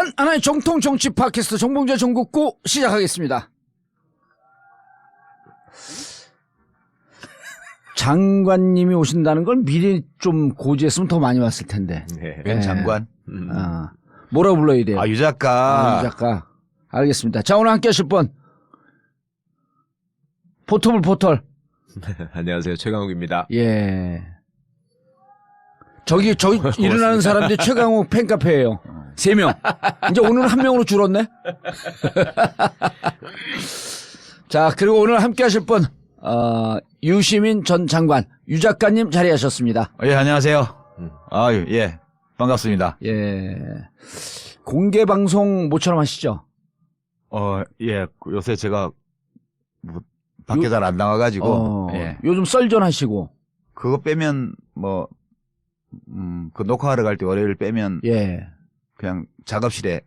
단 하나의 정통 정치 팟캐스트 정봉재 정국구 시작하겠습니다. 장관님이 오신다는 걸 미리 좀 고지했으면 더 많이 왔을 텐데. 네. 웬 장관? 뭐라고 불러야 돼요? 유 작가. 유 작가. 알겠습니다. 자, 오늘 함께 하실 분. 포토블 포털. 안녕하세요. 최강욱입니다. 예. 저기 일어나는 사람들이 최강욱 팬카페예요. 3명. 이제 오늘은 1명으로 줄었네. 자, 그리고 오늘 함께 하실 분, 유시민 전 장관, 유 작가님 자리하셨습니다. 예, 안녕하세요. 아유, 예. 반갑습니다. 예. 공개 방송 모처럼 하시죠? 예. 요새 제가 밖에 잘 안 나와가지고. 예. 요즘 썰전 하시고. 그거 빼면 그 녹화하러 갈 때 월요일 빼면. 예. 그냥 작업실에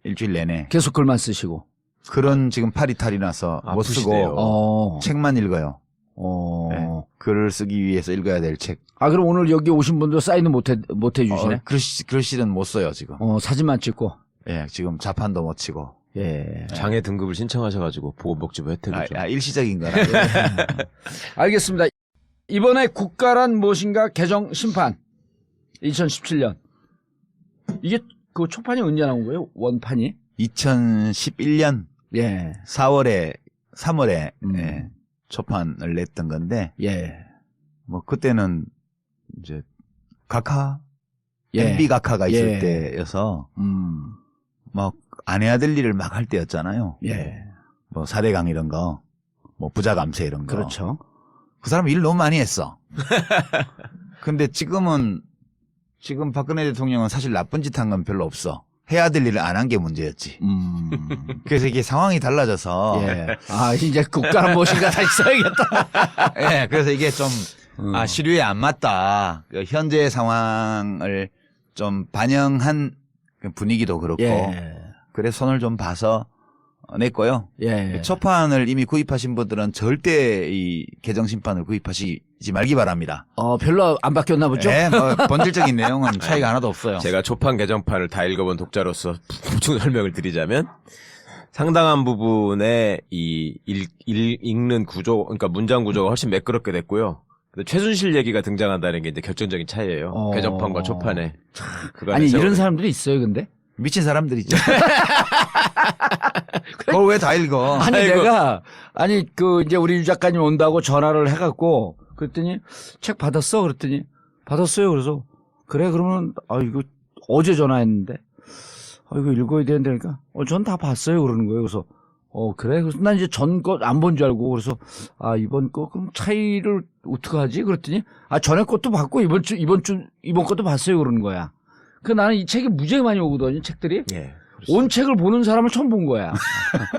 일주일 내내. 계속 글만 쓰시고. 그런 지금 팔이 탈이 나서 못 쓰고. 책만 읽어요. 예. 글을 쓰기 위해서 읽어야 될 책. 그럼 오늘 여기 오신 분들 사인은 못 해주시네? 글씨는 못 써요, 지금. 사진만 찍고. 예, 지금 자판도 못 치고. 예. 장애 등급을 신청하셔가지고 보건복지부 혜택을 좀. 일시적인 거라. 알겠습니다. 이번에 국가란 무엇인가 개정 심판. 2017년. 이게 그 초판이 언제 나온 거예요? 원판이? 2011년. 예. 3월에 예, 초판을 냈던 건데. 예. 그때는 이제 예. MB 각하가 있을 예. 때여서 안 해야 될 일을 막 할 때였잖아요. 예. 4대강 이런 거, 부자 감세 이런 거. 그렇죠. 그 사람 일 너무 많이 했어. 근데 지금 박근혜 대통령은 사실 나쁜 짓 한 건 별로 없어. 해야 될 일을 안 한 게 문제였지. 그래서 이게 상황이 달라져서. 예. 이제 국가란 무엇인가 다시 써야겠다. 예, 그래서 이게 좀, 시류에 안 맞다. 현재 상황을 좀 반영한 분위기도 그렇고. 예. 그래서 손을 좀 봐서 냈고요. 예. 초판을 이미 구입하신 분들은 절대 이 개정심판을 구입하시지 말기 바랍니다. 별로 안 바뀌었나 보죠? 네, 본질적인 내용은 차이가 하나도 없어요. 제가 초판 개정판을 다 읽어본 독자로서 보충 설명을 드리자면 상당한 부분에 읽는 구조, 그러니까 문장 구조가 훨씬 매끄럽게 됐고요. 근데 최순실 얘기가 등장한다는 게 이제 결정적인 차이예요. 개정판과 초판에. 이런 사람들이 있어요, 근데? 미친 사람들이죠. 그걸 왜 다 읽어? 이제 우리 유 작가님 온다고 전화를 해갖고, 그랬더니, 책 받았어? 그랬더니, 받았어요. 그래서, 그래, 그러면, 이거, 어제 전화했는데, 이거 읽어야 되는데, 그러니까, 전 다 봤어요. 그러는 거예요. 그래서, 그래? 그래서 난 이제 전 거 안 본 줄 알고, 그래서, 이번 거, 그럼 차이를 어떡하지? 그랬더니, 전에 것도 봤고, 이번 것도 봤어요. 그러는 거야. 나는 이 책이 무지하게 많이 오거든요, 책들이. 예. 온 책을 보는 사람을 처음 본 거야.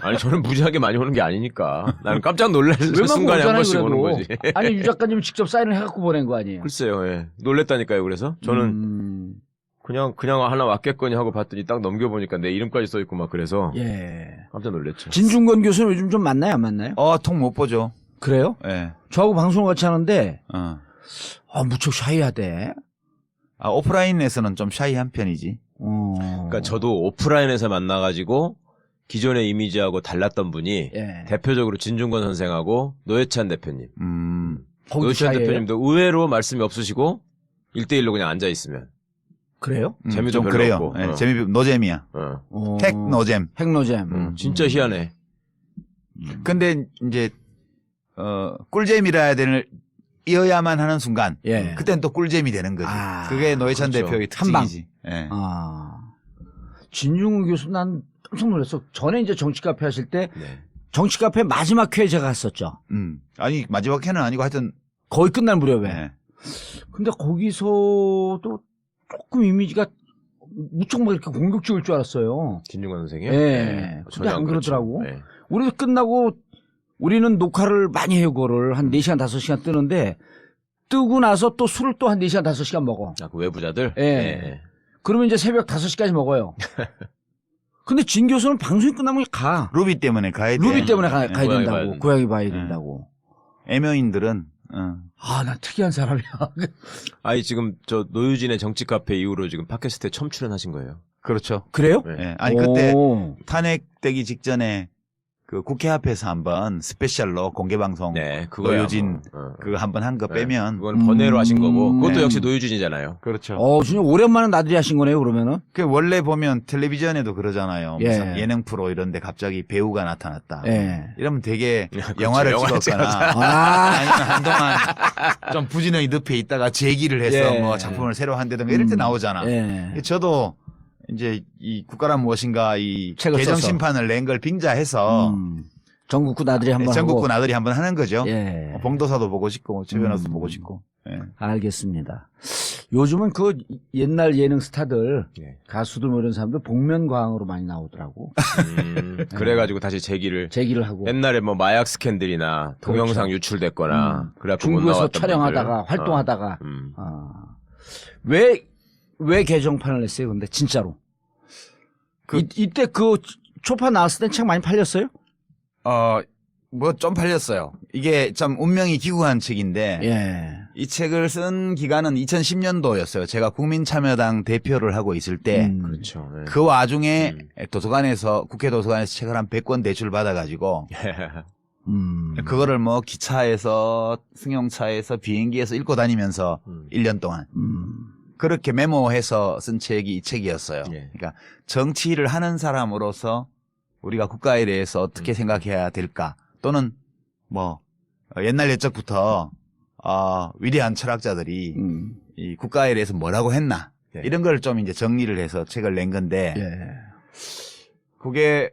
아니, 저는 무지하게 많이 오는 게 아니니까. 나는 깜짝 놀랄 순간에 한 번씩 오는 거지. 유 작가님이 직접 사인을 해갖고 보낸 거 아니에요? 글쎄요, 예. 놀랬다니까요, 그래서. 저는 그냥 하나 왔겠거니 하고 봤더니 딱 넘겨보니까 내 이름까지 써있고 막 그래서. 예. 깜짝 놀랐죠. 진중권 교수는 요즘 좀 만나요, 안 만나요? 통 못 보죠. 그래요? 예. 저하고 방송을 같이 하는데, 무척 샤이하대. 오프라인에서는 좀 샤이한 편이지. 그러니까 저도 오프라인에서 만나가지고 기존의 이미지하고 달랐던 분이 대표적으로 진중권 선생하고 노회찬 대표님. 노회찬 대표님도 의외로 말씀이 없으시고 1대1로 그냥 앉아있으면. 그래요? 재미도 좀 별로 그래요. 없고. 네, 노잼이야. 핵노잼. 핵노잼. 진짜 희한해. 근데 이제 꿀잼이라 이어야만 하는 순간, 그땐 또 꿀잼이 되는 거지. 그게 노회찬 그렇죠. 대표의 특징이지. 예. 진중권 교수 난 깜짝 놀랐어. 전에 이제 정치 카페 하실 때, 정치 카페 마지막 회에 제가 갔었죠. 아니, 마지막 회는 아니고 하여튼. 거의 끝날 무렵에. 근데 거기서도 조금 이미지가 무척 막 이렇게 공격적일 줄 알았어요. 진중권 선생이요? 네. 근데 안 그러더라고. 네. 우리도 끝나고 우리는 녹화를 많이 해요, 그거를. 한 4시간, 5시간 뜨는데, 뜨고 나서 또 술을 또 한 4시간, 5시간 먹어. 그 외부자들? 예. 그러면 이제 새벽 5시까지 먹어요. 근데 진 교수는 방송이 끝나면 가. 루비 때문에 가야 돼. 루비 때문에 가야 고양이 된다고. 고양이 봐야 된다고. 애묘인들은, 난 특이한 사람이야. 지금 노유진의 정치 카페 이후로 지금 팟캐스트에 처음 출연하신 거예요. 그렇죠. 그래요? 네. 예. 아니 그때 오. 탄핵되기 직전에 그 국회 앞에서 한번 스페셜로 공개 방송 네, 그거야. 노유진 뭐. 그거 한번 한 거 네, 빼면 그건 번외로 하신 거고 그것도 네. 역시 노유진이잖아요. 그렇죠. 진짜 오랜만에 나들이 하신 거네요, 그러면은. 그 원래 보면 텔레비전에도 그러잖아요. 예. 무슨 예능 프로 이런데 갑자기 배우가 나타났다. 예. 이러면 되게 그렇죠. 영화를 영화를 찍었거나 아, 아니면 한동안 좀 부진의 늪에 있다가 재기를 해서 예. 뭐 작품을 새로 한다든가 이럴 때 나오잖아. 예. 저도 이제 이 국가란 무엇인가 이 책을 개정 써서. 심판을 낸 걸 빙자해서 전국구 나들이 한번 전국구 하고. 나들이 한번 하는 거죠. 예. 봉도사도 보고 싶고 최변호도 보고 싶고. 예. 알겠습니다. 요즘은 그 옛날 예능 스타들, 예. 가수들 뭐 이런 사람들 복면가왕으로 많이 나오더라고. 그래가지고 다시 제기를 제기를 하고. 옛날에 뭐 마약 스캔들이나 동영상 유출됐거나 그래갖고 못 중국에서 나왔던 촬영하다가 분들. 활동하다가 음. 왜 개정판을 냈어요? 근데 진짜로 이때 그 초판 나왔을 땐 책 많이 팔렸어요? 뭐 좀 팔렸어요. 이게 참 운명이 기구한 책인데 예. 이 책을 쓴 기간은 2010년도였어요. 제가 국민참여당 대표를 하고 있을 때 그 그렇죠. 네. 와중에 도서관에서 국회 도서관에서 책을 한 100권 대출 받아가지고 그거를 뭐 기차에서 승용차에서 비행기에서 읽고 다니면서 1년 동안 그렇게 메모해서 쓴 책이 이 책이었어요. 예. 그러니까 정치를 하는 사람으로서 우리가 국가에 대해서 어떻게 생각해야 될까 또는 뭐 옛날 옛적부터 위대한 철학자들이 이 국가에 대해서 뭐라고 했나 예. 이런 걸 좀 이제 정리를 해서 책을 낸 건데 예. 그게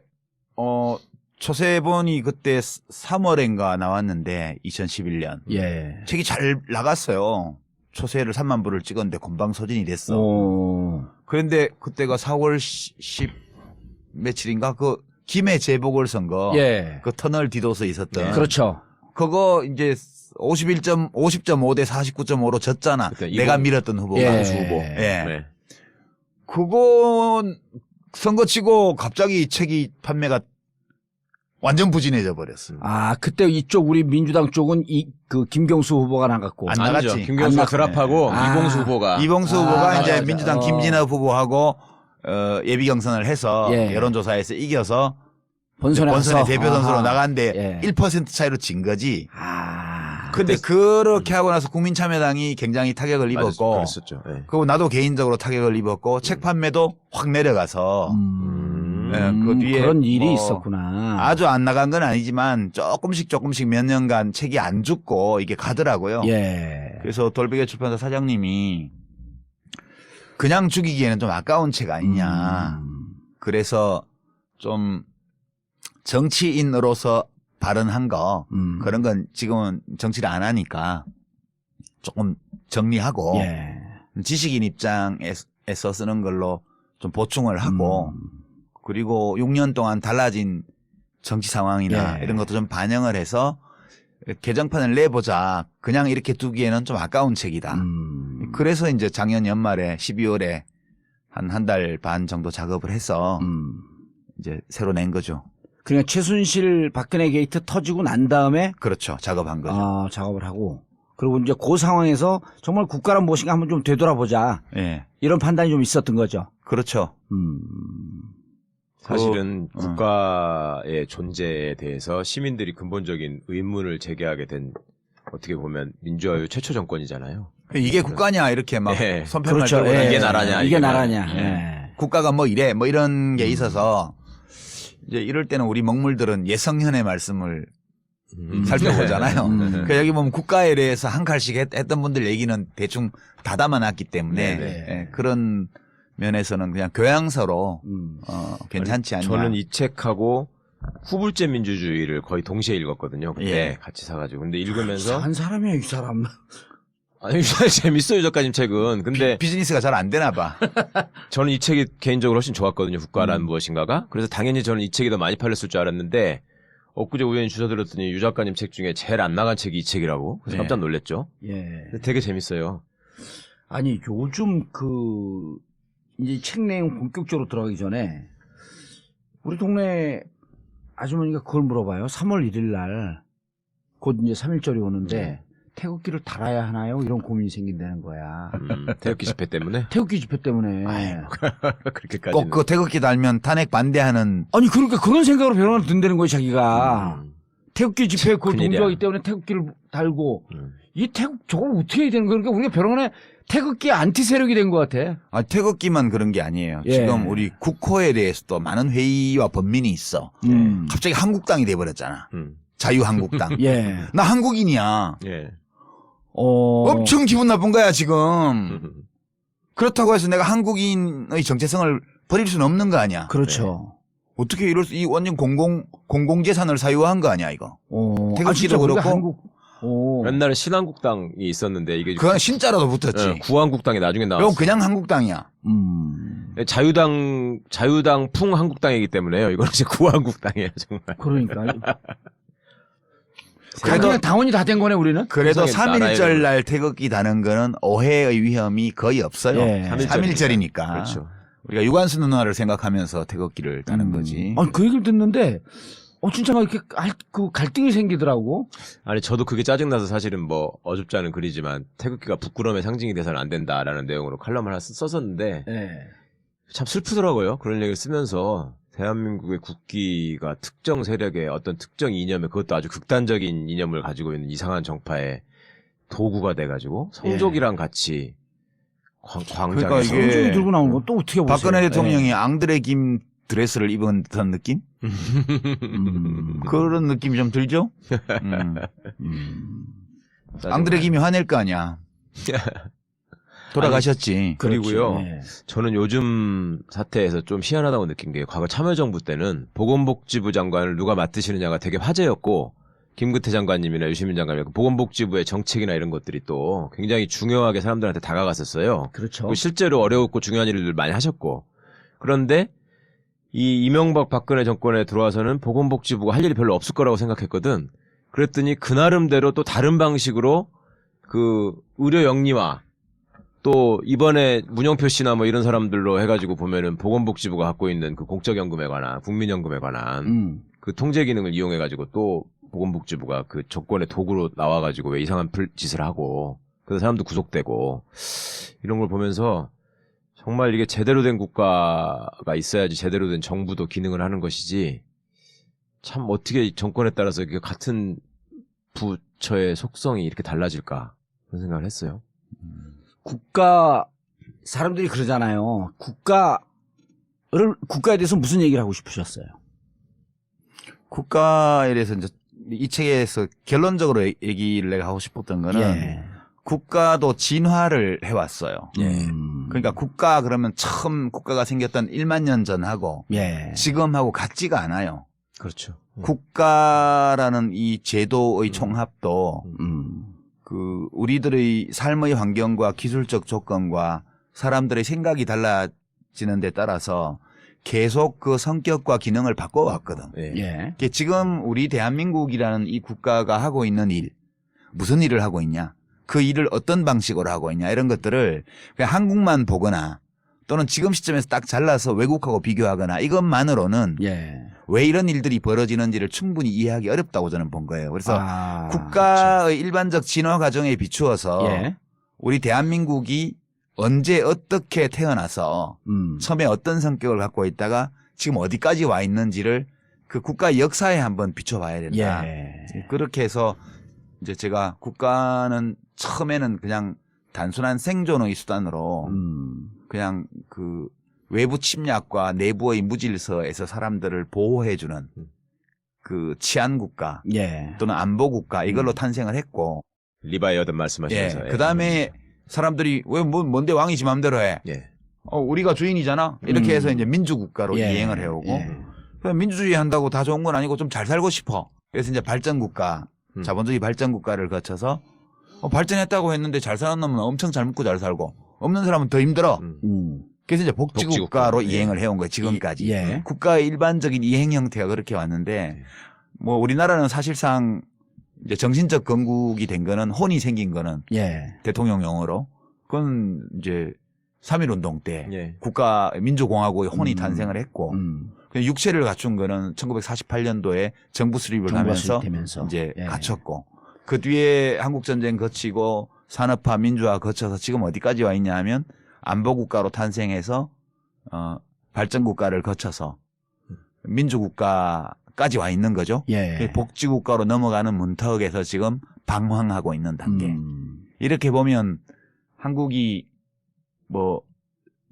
초세본이 그때 3월인가 나왔는데 2011년 예. 책이 잘 나갔어요. 초세를 3만 부를 찍었는데 건방소진이 됐어. 그런데 그때가 4월 10 며칠인가 그 김해 재보궐선거 예. 그 터널 디도스 있었던 그렇죠. 그거 이제 50.5 대 49.5로 졌잖아. 그때 내가 밀었던 후보가. 예. 수 후보. 예. 네. 그거 선거 치고 갑자기 책이 판매가 완전 부진해져 버렸어. 그때 이쪽 우리 민주당 쪽은 그 김경수 후보가 나갔고. 안 아니죠. 나갔지. 김경수가 안 드랍하고 아. 이봉수 후보가 이봉수 후보가 이제 맞아. 민주당 김진엽 후보하고 예비 경선을 해서 예. 여론조사에서 이겨서 본선에 본선에 가서. 대표 선수로 아하. 나갔는데 예. 1% 차이로 진 거지. 아. 근데 그렇게 하고 나서 국민참여당이 굉장히 타격을 입었고 그랬었죠. 네. 그리고 나도 개인적으로 타격을 입었고 책 판매도 확 내려가서 그 뒤에 그런 일이 뭐 있었구나. 아주 안 나간 건 아니지만 조금씩 몇 년간 책이 안 죽고 이게 가더라고요. 예. 그래서 돌베개 출판사 사장님이 그냥 죽이기에는 좀 아까운 책 아니냐. 그래서 좀 정치인으로서 발언한 거 그런 건 지금은 정치를 안 하니까 조금 정리하고 예. 지식인 입장에서 쓰는 걸로 좀 보충을 하고 그리고 6년 동안 달라진 정치 상황이나 예. 이런 것도 좀 반영을 해서 개정판을 내보자. 그냥 이렇게 두기에는 좀 아까운 책이다. 그래서 이제 작년 연말에 12월에 한 달 반 정도 작업을 해서 이제 새로 낸 거죠. 그러니까 최순실 박근혜 게이트 터지고 난 다음에 그렇죠. 작업한 거죠. 작업을 하고 그리고 이제 그 상황에서 정말 국가란 무엇인가 한번 좀 되돌아보자. 예. 이런 판단이 좀 있었던 거죠. 그렇죠. 사실은 국가의 존재에 대해서 시민들이 근본적인 의문을 제기하게 된 어떻게 보면 민주화의 최초 정권이잖아요. 이게 국가냐 이렇게 막 예. 손편말 그렇죠. 떨고 예. 이게 나라냐, 이게 이게 나라냐. 나라냐. 예. 국가가 뭐 이래 뭐 이런 게 있어서 이제 이럴 때는 우리 먹물들은 예성현의 말씀을 살펴보잖아요. 그 여기 보면 국가에 대해서 한 칼씩 했던 분들 얘기는 대충 다 담아놨기 때문에 네네. 예, 그런 면에서는 그냥 교양서로 괜찮지 않냐. 저는 이 책하고 후불제 민주주의를 거의 동시에 읽었거든요. 그때 예. 같이 사가지고. 근데 읽으면서 한 사람이야 이 사람. 아니 재밌어요 작가님 책은. 근데 비즈니스가 잘 안 되나 봐. 저는 이 책이 개인적으로 훨씬 좋았거든요. 국가란 무엇인가가. 그래서 당연히 저는 이 책이 더 많이 팔렸을 줄 알았는데 엊그제 우연히 주워 들었더니 유 작가님 책 중에 제일 안 나간 책이 이 책이라고. 그래서 예. 깜짝 놀랐죠. 예. 근데 되게 재밌어요. 아니 요즘 이제 책 내용 본격적으로 들어가기 전에 우리 동네 아주머니가 그걸 물어봐요. 3월 1일 날 곧 이제 3.1절이 오는데 태극기를 달아야 하나요? 이런 고민이 생긴다는 거야. 태극기 집회 때문에 태극기 집회 때문에. 그렇게까지는. 꼭 그 태극기 달면 탄핵 반대하는 아니 그러니까 그런 생각으로 변호를 든다는 거야 자기가. 태극기 집회 그 큰일이야. 동조하기 때문에 태극기를 달고 이 태극 저걸 어떻게 해야 되는 거야? 그러니까 우리가 변호원에 태극기 안티 세력이 된 것 같아. 태극기만 그런 게 아니에요. 예. 지금 우리 국호에 대해서도 많은 회의와 번민이 있어. 갑자기 한국당이 돼버렸잖아. 자유한국당. 예. 나 한국인이야. 예. 엄청 기분 나쁜 거야 지금. 그렇다고 해서 내가 한국인의 정체성을 버릴 수는 없는 거 아니야. 그렇죠. 어떻게 이럴 수? 이 완전 공공재산을 사유한 거 아니야 이거. 태극기도 진짜 우리가 그렇고. 옛날에 신한국당이 있었는데 이게 그냥 신자라도 붙었지. 예, 구한국당이 나중에 나왔어. 이건 그냥 한국당이야. 자유당 풍 한국당이기 때문에요. 이거는 이제 구한국당이에요, 정말. 그러니까. 그래도- 그냥 당원이 다 된 거네 우리는. 그래도 세상에 3.1절 나라에 날 태극기 다는 거는 오해의 위험이 거의 없어요. 예. 3.1절이니까. 그렇죠. 우리가 유관순 누나를 생각하면서 태극기를 다는 거지. 아니 그 얘기를 듣는데 진짜 막 이렇게 그 갈등이 생기더라고. 아니 저도 그게 짜증나서 사실은 뭐 어줍지 않은 글이지만 태극기가 부끄러움의 상징이 돼서는 안 된다라는 내용으로 칼럼을 하나 썼었는데 예. 참 슬프더라고요. 그런 얘기를 쓰면서 대한민국의 국기가 특정 세력의 어떤 특정 이념에 그것도 아주 극단적인 이념을 가지고 있는 이상한 정파의 도구가 돼가지고 성족이랑 같이 광장에 그러니까 이게- 성종이 들고 나오는 건 또 어떻게 보세요? 박근혜 예. 대통령이 앙드레 김 드레스를 입은 듯한 느낌? 그런 느낌이 좀 들죠? 앙드레 김이 화낼 거 아니야. 돌아가셨지. 그리고요. 그렇죠. 예. 저는 요즘 사태에서 좀 희한하다고 느낀 게 과거 참여정부 때는 보건복지부 장관을 누가 맡으시느냐가 되게 화제였고 김근태 장관님이나 유시민 장관님 보건복지부의 정책이나 이런 것들이 또 굉장히 중요하게 사람들한테 다가갔었어요. 그렇죠. 그리고 실제로 어려웠고 중요한 일들 많이 하셨고 그런데 이 이명박 박근혜 정권에 들어와서는 보건복지부가 할 일이 별로 없을 거라고 생각했거든. 그랬더니 그 나름대로 또 다른 방식으로 그 의료 영리화 또 이번에 문영표 씨나 뭐 이런 사람들로 해가지고 보면은 보건복지부가 갖고 있는 그 공적연금에 관한 국민연금에 관한 그 통제 기능을 이용해가지고 또 보건복지부가 그 정권의 도구로 나와가지고 왜 이상한 짓을 하고 그래서 사람도 구속되고 이런 걸 보면서 정말 이게 제대로 된 국가가 있어야지 제대로 된 정부도 기능을 하는 것이지 참 어떻게 정권에 따라서 이게 같은 부처의 속성이 이렇게 달라질까 그런 생각을 했어요. 국가 사람들이 그러잖아요. 국가에 대해서 무슨 얘기를 하고 싶으셨어요? 국가에 대해서 이제 이 책에서 결론적으로 얘기를 내가 하고 싶었던 거는 예. 국가도 진화를 해왔어요. 예. 그러니까 국가 그러면 처음 국가가 생겼던 1만 년 전하고 예. 지금하고 같지가 않아요. 그렇죠. 국가라는 이 제도의 총합도 음. 그 우리들의 삶의 환경과 기술적 조건과 사람들의 생각이 달라지는 데 따라서 계속 그 성격과 기능을 바꿔왔거든. 예. 예. 이게 지금 우리 대한민국이라는 이 국가가 하고 있는 일, 무슨 일을 하고 있냐, 그 일을 어떤 방식으로 하고 있냐 이런 것들을 그냥 한국만 보거나 또는 지금 시점에서 딱 잘라서 외국하고 비교하거나 이것만으로는 예. 왜 이런 일들이 벌어지는지를 충분히 이해하기 어렵다고 저는 본 거예요. 그래서 아, 국가의 일반적 진화 과정에 비추어서 예. 우리 대한민국이 언제 어떻게 태어나서 처음에 어떤 성격을 갖고 있다가 지금 어디까지 와 있는지를 그 국가 역사에 한번 비춰봐야 된다. 예. 그렇게 해서 이제 제가 국가는 처음에는 그냥 단순한 생존의 수단으로 그냥 그 외부 침략과 내부의 무질서에서 사람들을 보호해주는 그 치안국가 예. 또는 안보국가 이걸로 탄생을 했고, 리바이어든 말씀하시면서. 그 다음에 사람들이 왜 뭔데 왕이 지 맘대로 해? 예. 우리가 주인이잖아. 이렇게 해서 이제 민주국가로 예. 이행을 해오고, 예. 그냥 민주주의 한다고 다 좋은 건 아니고 좀 잘 살고 싶어. 그래서 이제 발전국가, 자본주의 발전국가를 거쳐서 발전했다고 했는데 잘 사는 놈은 엄청 잘 먹고 잘 살고 없는 사람은 더 힘들어. 그래서 이제 복지국가로 복지국가. 이행을 해온 거예요. 지금까지. 예. 국가의 일반적인 이행 형태가 그렇게 왔는데, 뭐 우리나라는 사실상 이제 정신적 건국이 된 거는 혼이 생긴 거는 예. 대통령령으로 그건 이제 3.1운동 때 예. 국가 민주공화국의 혼이 탄생을 했고 그냥 육체를 갖춘 거는 1948년도에 정부 수립을 정부가 하면서 수립되면서. 이제 예. 갖췄고 그 뒤에 한국전쟁 거치고 산업화 민주화 거쳐서 지금 어디까지 와 있냐 하면 안보국가로 탄생해서 발전국가를 거쳐서 민주국가까지 와 있는 거죠. 예. 복지국가로 넘어가는 문턱에서 지금 방황하고 있는 단계. 이렇게 보면 한국이 뭐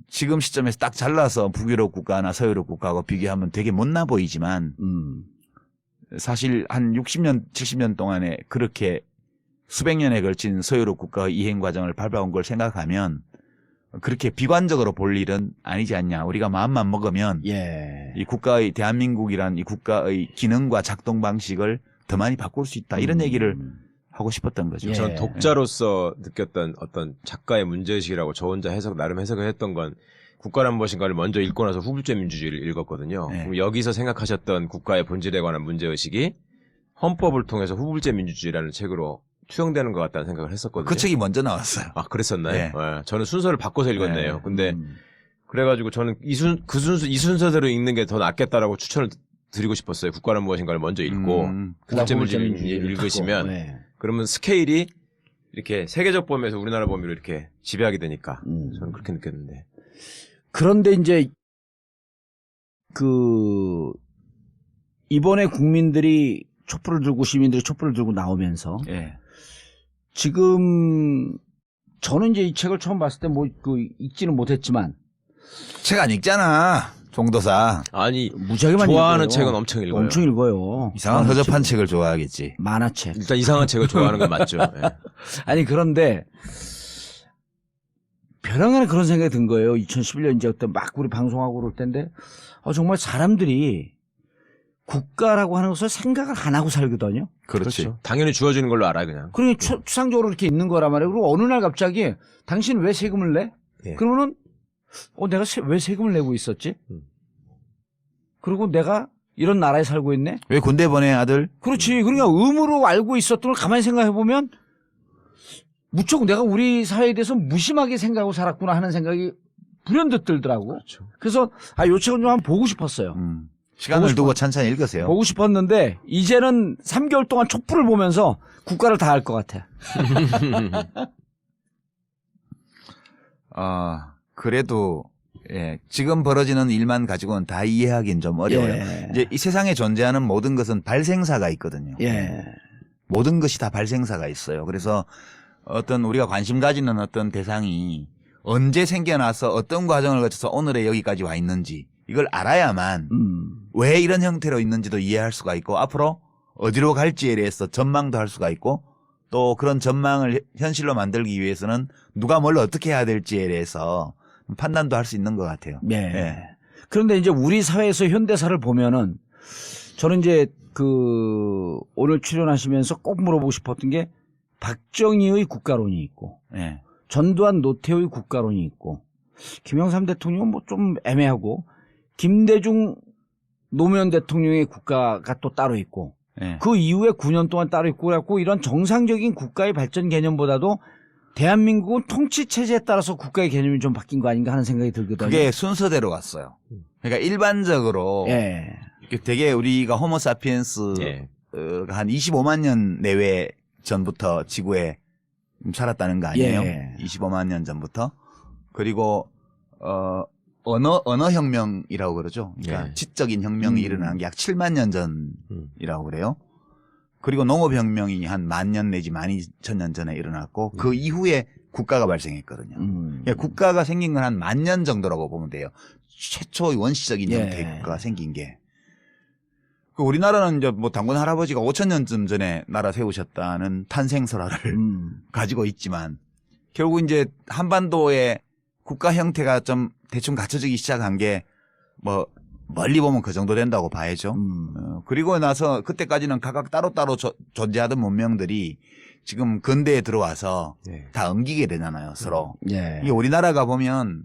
지금 시점에서 딱 잘라서 북유럽 국가나 서유럽 국가하고 비교하면 되게 못나 보이지만 사실 한 60년, 70년 동안에 그렇게 수백 년에 걸친 서유럽 국가의 이행 과정을 밟아온 걸 생각하면 그렇게 비관적으로 볼 일은 아니지 않냐. 우리가 마음만 먹으면 예. 이 국가의 대한민국이란 이 국가의 기능과 작동 방식을 더 많이 바꿀 수 있다. 이런 얘기를 하고 싶었던 거죠. 예. 전 독자로서 느꼈던 어떤 작가의 문제의식이라고 저 혼자 나름 해석을 했던 건 국가란 무엇인가를 먼저 읽고 나서 후불제 민주주의를 읽었거든요. 네. 그럼 여기서 생각하셨던 국가의 본질에 관한 문제의식이 헌법을 통해서 후불제 민주주의라는 책으로 투영되는 것 같다는 생각을 했었거든요. 그 책이 먼저 나왔어요. 아, 그랬었나요? 네. 네. 저는 순서를 바꿔서 읽었네요. 네. 근데 그래가지고 저는 이 순서대로 읽는 게 더 낫겠다라고 추천을 드리고 싶었어요. 국가란 무엇인가를 먼저 읽고 후불제 민주주의를 읽으시면 네. 그러면 스케일이 이렇게 세계적 범위에서 우리나라 범위로 이렇게 지배하게 되니까 저는 그렇게 느꼈는데. 그런데 이제 이번에 국민들이 촛불을 들고 시민들이 촛불을 들고 나오면서 예. 지금 저는 이제 이 책을 처음 봤을 때 읽지는 못했지만 책 안 읽잖아. 종도사. 아니 무지하게 많이 좋아하는 읽어요. 책은 엄청 읽어요. 엄청 읽어요. 이상한 허접한 책을 좋아하겠지. 만화책. 일단 이상한 책을 좋아하는 건 맞죠. 예. 아니 그런데 벼랑간에 그런 생각이 든 거예요. 2011년 이제 그때 막 우리 방송하고 그럴 텐데 정말 사람들이 국가라고 하는 것을 생각을 안 하고 살거든요. 그렇지. 그렇죠. 당연히 주어지는 걸로 알아 그냥. 그러니까 추상적으로 이렇게 있는 거란 말이에요. 그리고 어느 날 갑자기 당신 왜 세금을 내? 예. 그러면은 내가 왜 세금을 내고 있었지? 그리고 내가 이런 나라에 살고 있네? 왜 군대 보내 아들? 그렇지. 그러니까 의무로 알고 있었던 걸 가만히 생각해 보면 무척 내가 우리 사회에 대해서 무심하게 생각하고 살았구나 하는 생각이 불현듯 들더라고. 그렇죠. 그래서 요 책은 좀 한번 보고 싶었어요. 시간을 두고 찬찬히 읽으세요. 보고 싶었는데 이제는 3개월 동안 촛불을 보면서 국가를 다 알 것 같아. 그래도 예, 지금 벌어지는 일만 가지고는 다 이해하기는 좀 어려워요. 예. 이제 이 세상에 존재하는 모든 것은 발생사가 있거든요. 예. 모든 것이 다 발생사가 있어요. 그래서 어떤 우리가 관심 가지는 어떤 대상이 언제 생겨나서 어떤 과정을 거쳐서 오늘에 여기까지 와 있는지 이걸 알아야만 왜 이런 형태로 있는지도 이해할 수가 있고 앞으로 어디로 갈지에 대해서 전망도 할 수가 있고 또 그런 전망을 현실로 만들기 위해서는 누가 뭘 어떻게 해야 될지에 대해서 판단도 할 수 있는 것 같아요. 예. 예. 그런데 이제 우리 사회에서 현대사를 보면은 저는 이제 오늘 출연하시면서 꼭 물어보고 싶었던 게 박정희의 국가론이 있고 예. 전두환 노태우의 국가론이 있고 김영삼 대통령은 뭐 좀 애매하고 김대중 노무현 대통령의 국가가 또 따로 있고 예. 그 이후에 9년 동안 따로 있고 그래갖고 이런 정상적인 국가의 발전 개념보다도 대한민국은 통치 체제에 따라서 국가의 개념이 좀 바뀐 거 아닌가 하는 생각이 들거든요. 그게 순서대로 갔어요. 그러니까 일반적으로 예. 되게 우리가 호모사피엔스 예. 한 25만 년 내외 전부터 지구에 살았다는 거 아니에요? 예. 25만 년 전부터. 그리고 언어 혁명이라고 그러죠. 그러니까 예. 지적인 혁명이 일어난 게 약 7만 년 전이라고 그래요. 그리고 농업혁명이 한 10,000년 내지 12,000년 전에 일어났고 그 이후에 국가가 발생했거든요. 그러니까 국가가 생긴 건 한 10,000년 정도라고 보면 돼요. 최초의 원시적인 예. 형태의 국가가 생긴 게. 그 우리나라는 이제 뭐 당군 할아버지가 5,000년쯤 전에 나라 세우셨다는 탄생설화를 가지고 있지만 결국 이제 한반도의 국가 형태가 좀 대충 갖춰지기 시작한 게 뭐 멀리 보면 그 정도 된다고 봐야죠. 그리고 나서 그때까지는 각각 따로따로 존재하던 문명들이 지금 근대에 들어와서 네. 다 엉기게 되잖아요, 서로. 예. 이게 우리나라가 보면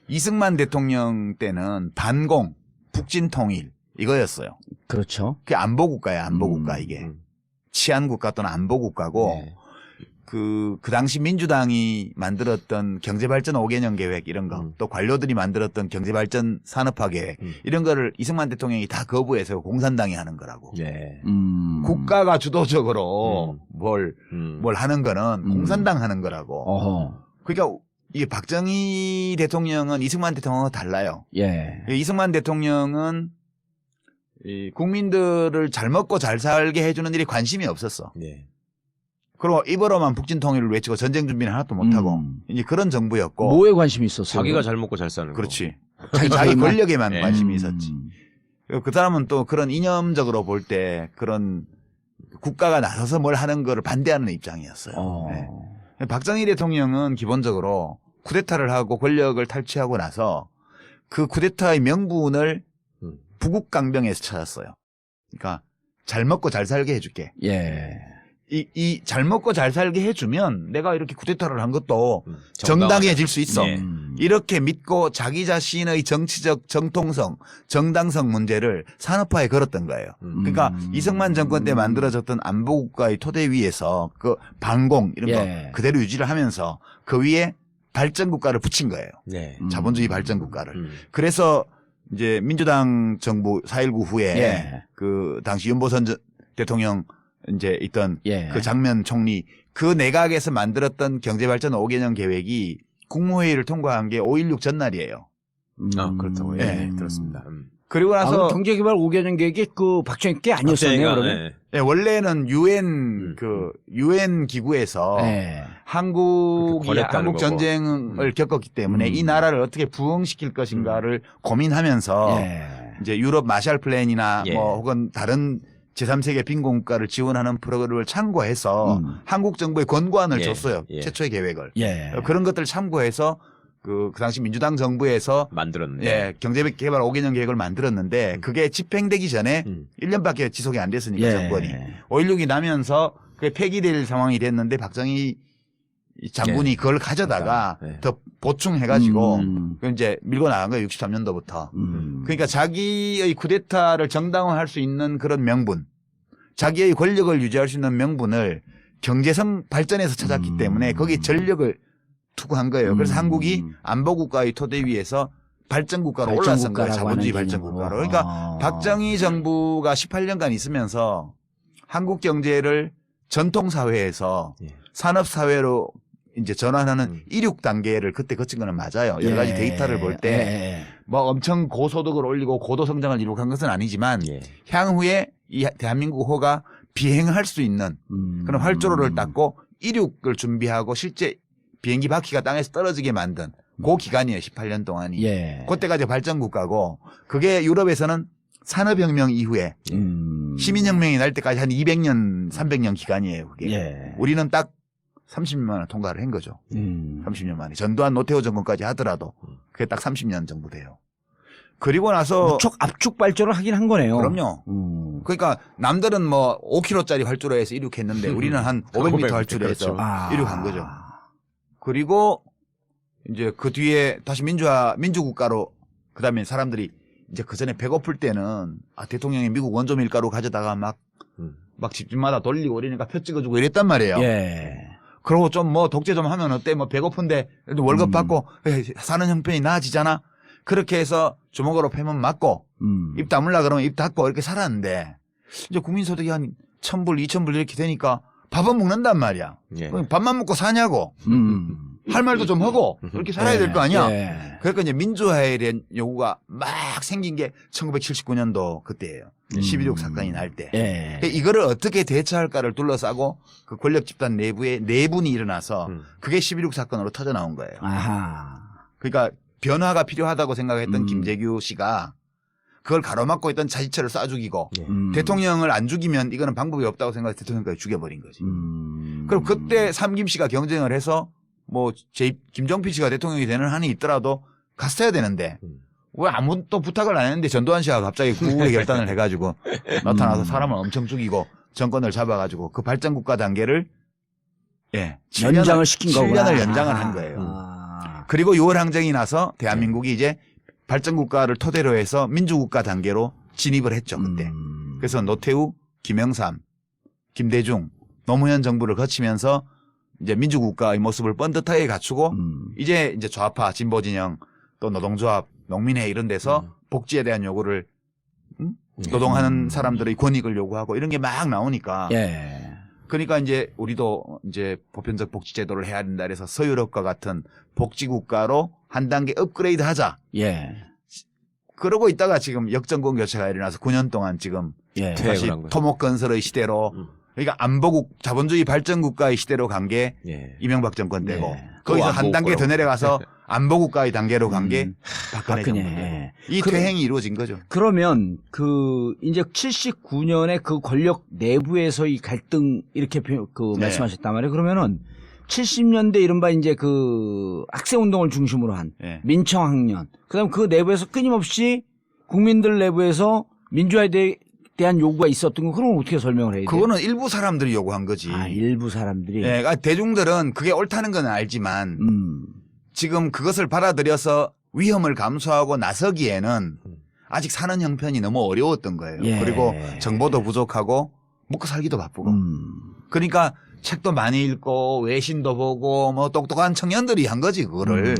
이승만 대통령 때는 반공, 북진통일 이거였어요. 그렇죠. 그게 안보국가야, 안보국가 이게. 치안국가 또는 안보국가고 네. 그 당시 민주당이 만들었던 경제발전 5개년 계획 이런 거, 또 관료들이 만들었던 경제발전 산업화 계획 이런 거를 이승만 대통령이 다 거부해서 공산당이 하는 거라고. 예. 국가가 주도적으로 뭘 하는 거는 공산당 하는 거라고. 어허. 그러니까 이게 박정희 대통령은 이승만 대통령과 달라요. 예. 이승만 대통령은 이 국민들을 잘 먹고 잘 살게 해주는 일에 관심이 없었어. 예. 그리고 입으로만 북진 통일을 외치고 전쟁 준비는 하나도 못하고 이제 그런 정부였고. 뭐에 관심이 있었어요? 자기가 잘 먹고 잘 사는 거. 그렇지. 자기 권력에만 예. 관심이 있었지. 그 사람은 또 그런 이념적으로 볼 때 그런 국가가 나서서 뭘 하는 거를 반대하는 입장이었어요. 네. 박정희 대통령은 기본적으로 쿠데타를 하고 권력을 탈취하고 나서 그 쿠데타의 명분을 부국 강병에서 찾았어요. 그러니까 잘 먹고 잘 살게 해줄게. 예. 이 잘 먹고 잘 살게 해주면 내가 이렇게 쿠데타를 한 것도 정당해질 수 있어. 예. 이렇게 믿고 자기 자신의 정치적 정통성, 정당성 문제를 산업화에 걸었던 거예요. 그러니까 이승만 정권 때 만들어졌던 안보국가의 토대 위에서 그 반공 이런 예. 거 그대로 유지를 하면서 그 위에 발전국가를 붙인 거예요. 네. 자본주의 발전국가를. 그래서 이제 민주당 정부 4.19 후에 예. 그 당시 윤보선 대통령 이제 있던 예. 그 장면 총리 그 내각에서 만들었던 경제발전 5개년 계획이 국무회의를 통과한 게 5.16 전날이에요. 아, 그렇다고. 예. 예. 들었습니다. 그리고 나서 경제개발 5개년 계획이 그 박정희 게 아니었었네요. 그러면. 예. 예, 원래는 유엔 기구에서 예. 한국 권했다는 전쟁을 겪었기 때문에 이 나라를 어떻게 부흥시킬 것인가를 고민하면서 예. 이제 유럽 마샬 플랜이나 예. 뭐 혹은 다른 제3세계 빈곤국가를 지원하는 프로그램을 참고해서 한국 정부에 권고안을 예. 줬어요. 예. 최초의 계획을. 예. 그런 것들을 참고해서 그 당시 민주당 정부에서 만들었네. 예, 경제개발 5개년 계획을 만들었는데 그게 집행되기 전에 1년밖에 지속이 안 됐으니까 예. 정권이 5.16이 나면서 그게 폐기될 상황이 됐는데 박정희 장군이 예. 그걸 가져다가 예. 더 보충해가지고 그 이제 밀고 나간 거예요. 63년도부터. 그러니까 자기의 쿠데타를 정당화할 수 있는 그런 명분, 자기의 권력을 유지할 수 있는 명분을 경제성 발전에서 찾았기 때문에 거기에 전력을 투구한 거예요. 그래서 한국이 안보국가의 토대 위에서 발전국가로 올랐은 거예요. 자본주의 발전국가로. 그러니까 박정희 정부가 18년간 있으면서 한국 경제를 전통사회에서 예. 산업사회로 이제 전환하는 이륙 단계를 그때 거친 거는 맞아요. 여러 가지 예. 데이터를 볼 때 뭐 엄청 고소득을 올리고 고도 성장을 이룩한 것은 아니지만 예. 향후에 이 대한민국호가 비행할 수 있는 그런 활주로를 닦고 이륙을 준비하고 실제 비행기 바퀴가 땅에서 떨어지게 만든 그 기간이에요. 18년 동안이. 예. 그때까지 발전국가고 그게 유럽에서는 산업혁명 이후에 시민혁명이 날 때까지 한 200년, 300년 기간이에요. 그게. 예. 우리는 딱 30년만에 통과를 한 거죠. 30년 만에. 전두환 노태우 정권까지 하더라도 그게 딱 30년 정도 돼요. 그리고 나서 무척 압축 발전을 하긴 한 거네요. 그럼요. 그러니까 남들은 뭐 5km짜리 활주로에서 이륙했는데 우리는 한 500m 활주로에서 그렇죠. 이륙한 거죠. 그리고 이제 그 뒤에 다시 민주국가로 그다음에 사람들이 이제 그 전에 배고플 때는 대통령이 미국 원조 밀가루 가져다가 막 집집마다 돌리고 이러니까 표 찍어주고 이랬단 말이에요. 예. 그러고 좀 뭐 독재 좀 하면 어때? 뭐 배고픈데 그래도 월급 받고 사는 형편이 나아지잖아. 그렇게 해서 주먹으로 패면 맞고 입 다물라 그러면 입 닫고 이렇게 살았는데 이제 국민소득이 한 1,000불, 2,000불 이렇게 되니까 밥은 먹는단 말이야. 예. 그럼 밥만 먹고 사냐고. 할 말도 좀 하고 이렇게 살아야 될 거 아니야. 예. 그러니까 이제 민주화에 대한 요구가 막 생긴 게 1979년도 그때예요. 12.6 사건이 날 때. 예. 이거를 어떻게 대처할까를 둘러싸고 그 권력 집단 내부에 내분이 일어나서 그게 11.6 사건으로 터져 나온 거예요. 아하. 그러니까 변화가 필요하다고 생각했던 김재규 씨가 그걸 가로막고 있던 자치처를 쏴 죽이고 대통령을 안 죽이면 이거는 방법이 없다고 생각해서 대통령까지 죽여버린 거지. 그럼 그때 삼김 씨가 경쟁을 해서 뭐 김정필 씨가 대통령이 되는 한이 있더라도 갔어야 되는데 왜 아무도 부탁을 안 했는데 전두환 씨가 갑자기 구국의 결단을 해가지고 나타나서 사람을 엄청 죽이고 정권을 잡아가지고 그 발전국가 단계를 연장을 시킨 거구나. 7년을 연장을 한 거예요. 그리고 6월 항쟁이 나서 대한민국이 이제 발전국가를 토대로 해서 민주국가 단계로 진입을 했죠. 그때. 그래서 노태우, 김영삼, 김대중, 노무현 정부를 거치면서 이제 민주국가의 모습을 뻔듯하게 갖추고 이제 좌파, 진보 진영 또 노동조합, 농민회 이런 데서 복지에 대한 요구를 노동하는 사람들의 권익을 요구하고 이런 게 막 나오니까. 예. 그러니까 이제 우리도 이제 보편적 복지 제도를 해야 된다 그래서 서유럽과 같은 복지국가로 한 단계 업그레이드 하자. 예. 그러고 있다가 지금 역정권 교체가 일어나서 9년 동안 지금 예. 다시 퇴행을 한 거죠. 토목건설의 시대로 그러니까 안보국 자본주의 발전국가의 시대로 간 게 예. 이명박 정권 때고 예. 거기서 또 한 단계 더 안보국가로. 내려가서 안보국가의 단계로 간 게 박근혜 박근혜. 정권 때고 예. 이 퇴행이 이루어진 거죠. 그러면 이제 79년에 그 권력 내부에서의 갈등 이렇게 네. 말씀하셨단 말이에요. 그러면은 70년대 이른바 이제 그 학생 운동을 중심으로 한 예. 민청학년. 그다음 그 내부에서 끊임없이 국민들 내부에서 민주화에 대한 요구가 있었던 거 그런 건 어떻게 설명을 해야 돼요? 그거는 일부 사람들이 요구한 거지. 일부 사람들이. 예, 그러니까 대중들은 그게 옳다는 건 알지만 지금 그것을 받아들여서 위험을 감수하고 나서기에는 아직 사는 형편이 너무 어려웠던 거예요. 예. 그리고 정보도 부족하고 먹고 살기도 바쁘고. 그러니까 책도 많이 읽고 외신도 보고 뭐 똑똑한 청년들이 한 거지 그거를.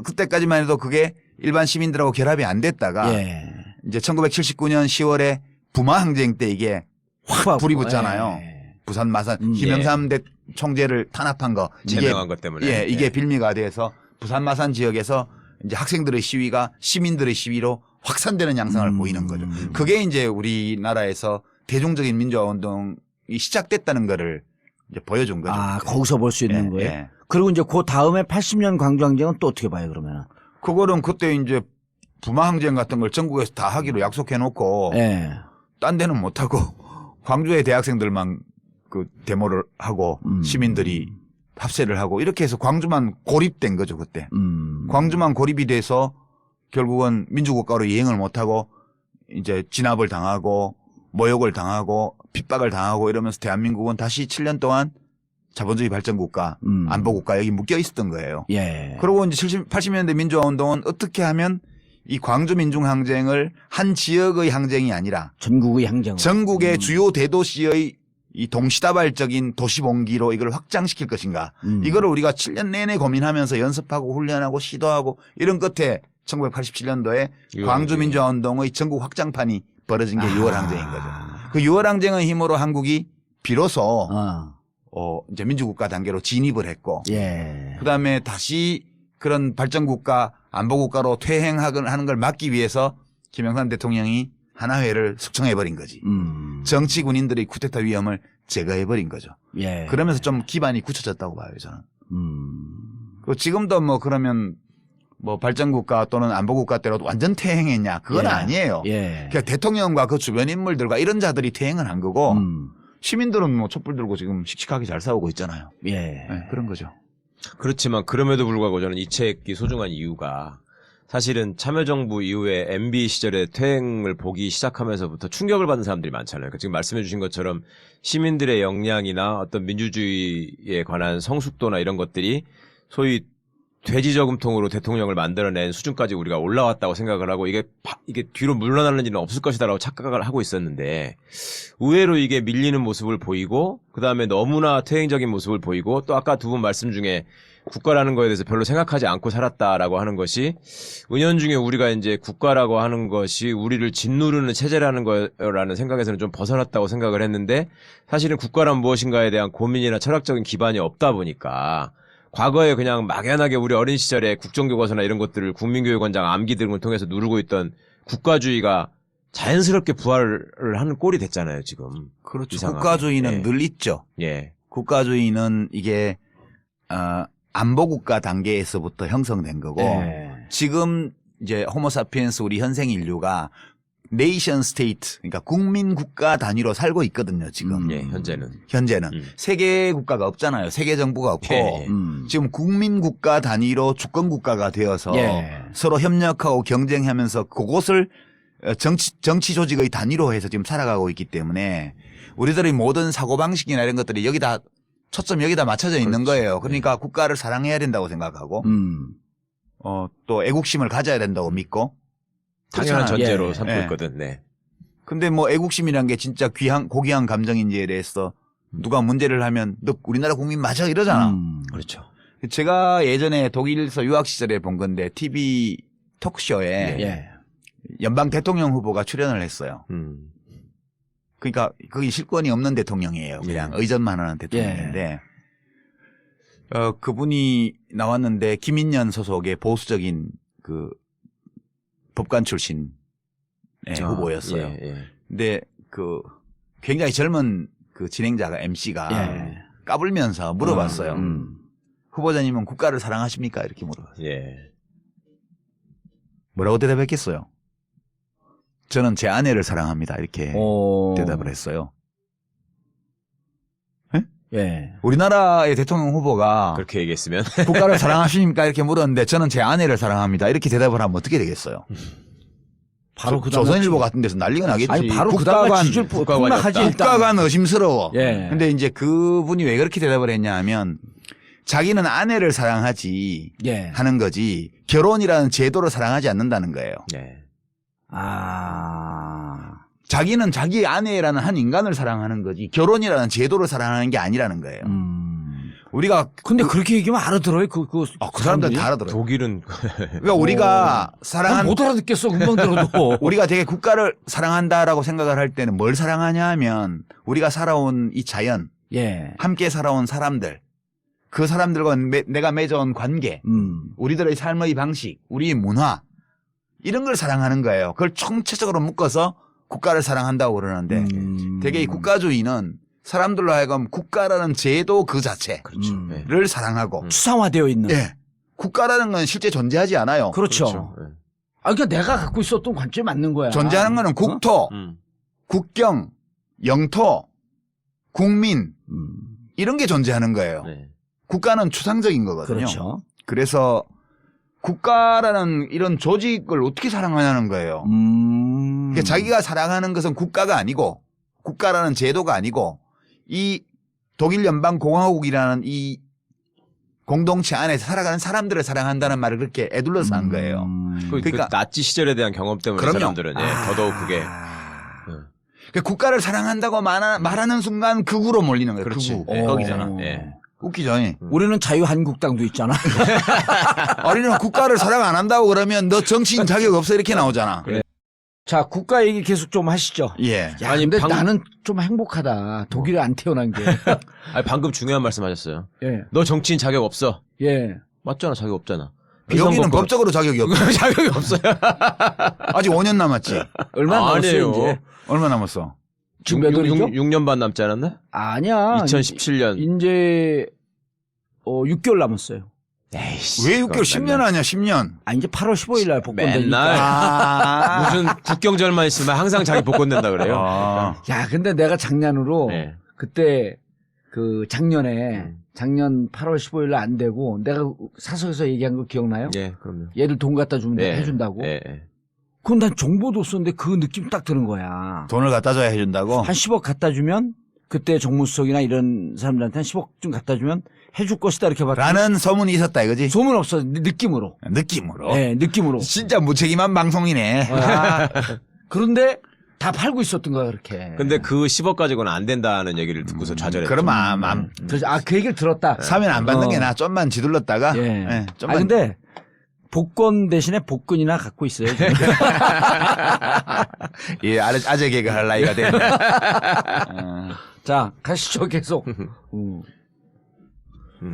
그때까지만 해도 그게 일반 시민들하고 결합이 안 됐다가 예. 이제 1979년 10월에 부마 항쟁 때 이게 확 불이 붙잖아요. 예. 부산 마산 김영삼 대 총재를 탄압한 거 제명한 것 때문에. 예, 이게 예. 빌미가 돼서 부산 마산 지역에서 이제 학생들의 시위가 시민들의 시위로 확산되는 양상을 보이는 거죠. 그게 이제 우리나라에서 대중적인 민주화 운동이 시작됐다는 거를 이제 보여준 거죠. 아, 거기서 볼 수 있는 예, 거예요? 예. 그리고 이제 그 다음에 80년 광주항쟁은 또 어떻게 봐요, 그러면은? 그거는 그때 이제 부마 항쟁 같은 걸 전국에서 다 하기로 약속해 놓고 예. 딴 데는 못 하고 광주의 대학생들만 그 데모를 하고 시민들이 합세를 하고 이렇게 해서 광주만 고립된 거죠, 그때. 광주만 고립이 돼서 결국은 민주국가로 이행을 못하고 이제 진압을 당하고 모욕을 당하고 핍박을 당하고 이러면서 대한민국은 다시 7년 동안 자본주의 발전국가, 안보국가 여기 묶여 있었던 거예요. 예. 그리고 이제 80년대 민주화 운동은 어떻게 하면 이 광주 민중 항쟁을 한 지역의 항쟁이 아니라 전국의 항쟁. 전국의 주요 대도시의 이 동시다발적인 도시봉기로 이걸 확장시킬 것인가. 이거를 우리가 7년 내내 고민하면서 연습하고 훈련하고 시도하고 이런 끝에 1987년도에 광주 민주화 운동의 전국 확장판이 벌어진 게 6월 항쟁인 거죠. 그 6월 항쟁의 힘으로 한국이 비로소 이제 민주국가 단계로 진입을 했고 예. 그다음에 다시 그런 발전국가 안보국가로 퇴행하는 걸 막기 위해서 김영삼 대통령이 하나회를 숙청해버린 거지. 정치 군인들의 쿠데타 위험을 제거해버린 거죠. 예. 그러면서 좀 기반이 굳혀졌다고 봐요, 저는. 그 지금도 뭐 그러면 뭐 발전국가 또는 안보국가 때로 완전 퇴행했냐? 그건 예. 아니에요. 예. 그러니까 대통령과 그 주변 인물들과 이런 자들이 퇴행을 한 거고 시민들은 뭐 촛불 들고 지금 씩씩하게 잘 싸우고 있잖아요. 예. 네, 그런 거죠. 그렇지만 그럼에도 불구하고 저는 이 책이 소중한 이유가 사실은 참여정부 이후에 MB 시절에 퇴행을 보기 시작하면서부터 충격을 받는 사람들이 많잖아요. 지금 말씀해 주신 것처럼 시민들의 역량이나 어떤 민주주의에 관한 성숙도나 이런 것들이 소위 돼지 저금통으로 대통령을 만들어낸 수준까지 우리가 올라왔다고 생각을 하고 이게 뒤로 물러나는 일은 없을 것이다라고 착각을 하고 있었는데 의외로 이게 밀리는 모습을 보이고 그다음에 너무나 퇴행적인 모습을 보이고 또 아까 두 분 말씀 중에 국가라는 거에 대해서 별로 생각하지 않고 살았다라고 하는 것이 은연중에 우리가 이제 국가라고 하는 것이 우리를 짓누르는 체제라는 거라는 생각에서는 좀 벗어났다고 생각을 했는데 사실은 국가란 무엇인가에 대한 고민이나 철학적인 기반이 없다 보니까 과거에 그냥 막연하게 우리 어린 시절에 국정교과서나 이런 것들을 국민교육원장 암기 등을 통해서 누르고 있던 국가주의가 자연스럽게 부활을 하는 꼴이 됐잖아요, 지금. 그렇죠. 이상하게. 국가주의는 예. 늘 있죠. 예. 국가주의는 이게 안보국가 단계에서부터 형성된 거고 예. 지금 이제 호모사피엔스 우리 현생 인류가 네이션 스테이트 그러니까 국민 국가 단위로 살고 있거든요, 지금. 예, 현재는. 현재는 세계 국가가 없잖아요. 세계 정부가 없고 예. 지금 국민 국가 단위로 주권 국가가 되어서 예. 서로 협력하고 경쟁하면서 그곳을 정치 조직의 단위로 해서 지금 살아가고 있기 때문에 우리들의 모든 사고방식이나 이런 것들이 여기다 초점 여기다 맞춰져 있는 거예요. 그러니까 국가를 사랑해야 된다고 생각하고 또 애국심을 가져야 된다고 믿고 당연한 그렇잖아요. 전제로 예. 삼고 예. 있거든. 네. 근데 뭐 애국심이란 게 진짜 고귀한 감정인지에 대해서 누가 문제를 하면 너 우리나라 국민 맞아 이러잖아. 그렇죠. 제가 예전에 독일에서 유학 시절에 본 건데 TV 톡쇼에 예. 연방 대통령 후보가 출연을 했어요. 그러니까 거기 실권이 없는 대통령이에요. 그냥 의전만 하는 대통령인데 그분이 나왔는데 김인년 소속의 보수적인 그 법관 출신 후보였어요. 예, 예. 근데 그 굉장히 젊은 그 진행자가 MC가 예. 까불면서 물어봤어요. 후보자님은 국가를 사랑하십니까? 이렇게 물어봤어요. 예. 뭐라고 대답했겠어요? 저는 제 아내를 사랑합니다. 이렇게 대답을 했어요. 예. 우리나라의 대통령 후보가 그렇게 얘기했으면 국가를 사랑하십니까? 이렇게 물었는데 저는 제 아내를 사랑합니다. 이렇게 대답을 하면 어떻게 되겠어요? 바로 그 조선일보 같은 데서 난리가 나겠지. 아니 바로 그 다음에 지질 폭락하지 일단. 국가관 의심스러워. 예. 근데 이제 그분이 왜 그렇게 대답을 했냐 하면 자기는 아내를 사랑하지 예. 하는 거지 결혼이라는 제도를 사랑하지 않는다는 거예요. 예. 자기는 자기 아내라는 한 인간을 사랑하는 거지 결혼이라는 제도를 사랑하는 게 아니라는 거예요. 우리가 근데 그렇게 얘기하면 알아들어요. 그 사람들은 다 알아들어요. 독일은 그러니까 우리가 사랑한 못 알아듣겠어. 금방 들어도. 우리가 되게 국가를 사랑한다라고 생각을 할 때는 뭘 사랑하냐 하면 우리가 살아온 이 자연, 예. 함께 살아온 사람들, 그 사람들과 내가 맺어온 관계, 우리들의 삶의 방식, 우리의 문화 이런 걸 사랑하는 거예요. 그걸 총체적으로 묶어서 국가를 사랑한다고 그러는데 되게 이 국가주의는 사람들로 하여금 국가라는 제도 그 자체를 그렇죠. 사랑하고 추상화되어 있는. 예. 국가라는 건 실제 존재하지 않아요. 그렇죠. 예. 그러니까 내가 갖고 있었던 관점이 맞는 거야. 존재하는 거는 국토, 국경, 영토, 국민 이런 게 존재하는 거예요. 네. 국가는 추상적인 거거든요. 그렇죠. 그래서 국가라는 이런 조직을 어떻게 사랑하냐는 거예요. 그러니까 자기가 사랑하는 것은 국가가 아니고 국가라는 제도가 아니고 이 독일 연방공화국이라는 이 공동체 안에서 살아가는 사람들을 사랑한다는 말을 그렇게 애둘러서 한 거예요. 그러니까 나치 시절에 대한 경험 때문에 그럼요. 사람들은 더더욱 그게 그러니까 국가를 사랑한다고 말하는 순간 극우로 몰리는 거예요. 그렇지. 극우. 예. 거기잖아. 예. 웃기죠. 우리는 자유한국당도 있잖아. 우리는 국가를 사랑 안 한다고 그러면 너 정치인 자격 없어 이렇게 나오잖아. 그래. 자, 국가 얘기 계속 좀 하시죠. 예. 야, 근데 나는 좀 행복하다. 독일에 안 태어난 게. 아니, 방금 중요한 말씀하셨어요. 예. 너 정치인 자격 없어. 예. 맞잖아, 자격 없잖아. 여기는 법적으로 자격이 없어. 자격이 없어요. 아직 5년 남았지. 얼마 남았어요, 아니에요. 이제? 얼마 남았어? 지금 몇 월이죠? 6년 반 남지 않았나? 아니야. 2017년. 이제 6개월 남았어요. 에이씨. 왜 6개월 10년 아니야 10년. 이제 8월 15일 날 복권되니까. 맨날. 무슨 국경절만 있으면 항상 자기 복권 된다 그래요. 야, 근데 내가 작년으로 네. 그때 작년 8월 15일 날 안 되고 내가 사석에서 얘기한 거 기억나요? 예, 그럼요. 얘들 돈 갖다 주면 내가 예. 해준다고. 예, 예. 그건 난 정보도 없었는데 그 느낌 딱 드는 거야. 돈을 갖다 줘야 해준다고? 한 10억 갖다 주면 그때 정무수석이나 이런 사람들한테 한 10억 좀 갖다 주면 해줄 것이다 이렇게 봤더니 라는 소문이 있었다 이거지? 소문 없어. 느낌으로. 느낌으로? 네, 느낌으로. 진짜 무책임한 방송이네. 그런데 다 팔고 있었던 거야 그렇게. 근데 그 10억 가지고는 안 된다는 얘기를 듣고서 좌절했죠. 그러면 그래서 그 얘기를 들었다. 사면 안 받는 게 나 좀만 지둘렀다가 예. 좀만 근데 복권 대신에 복근이나 갖고 있어요. 지금. 예, 아재 개그 할 나이가 됐네. 자, 가시죠 계속.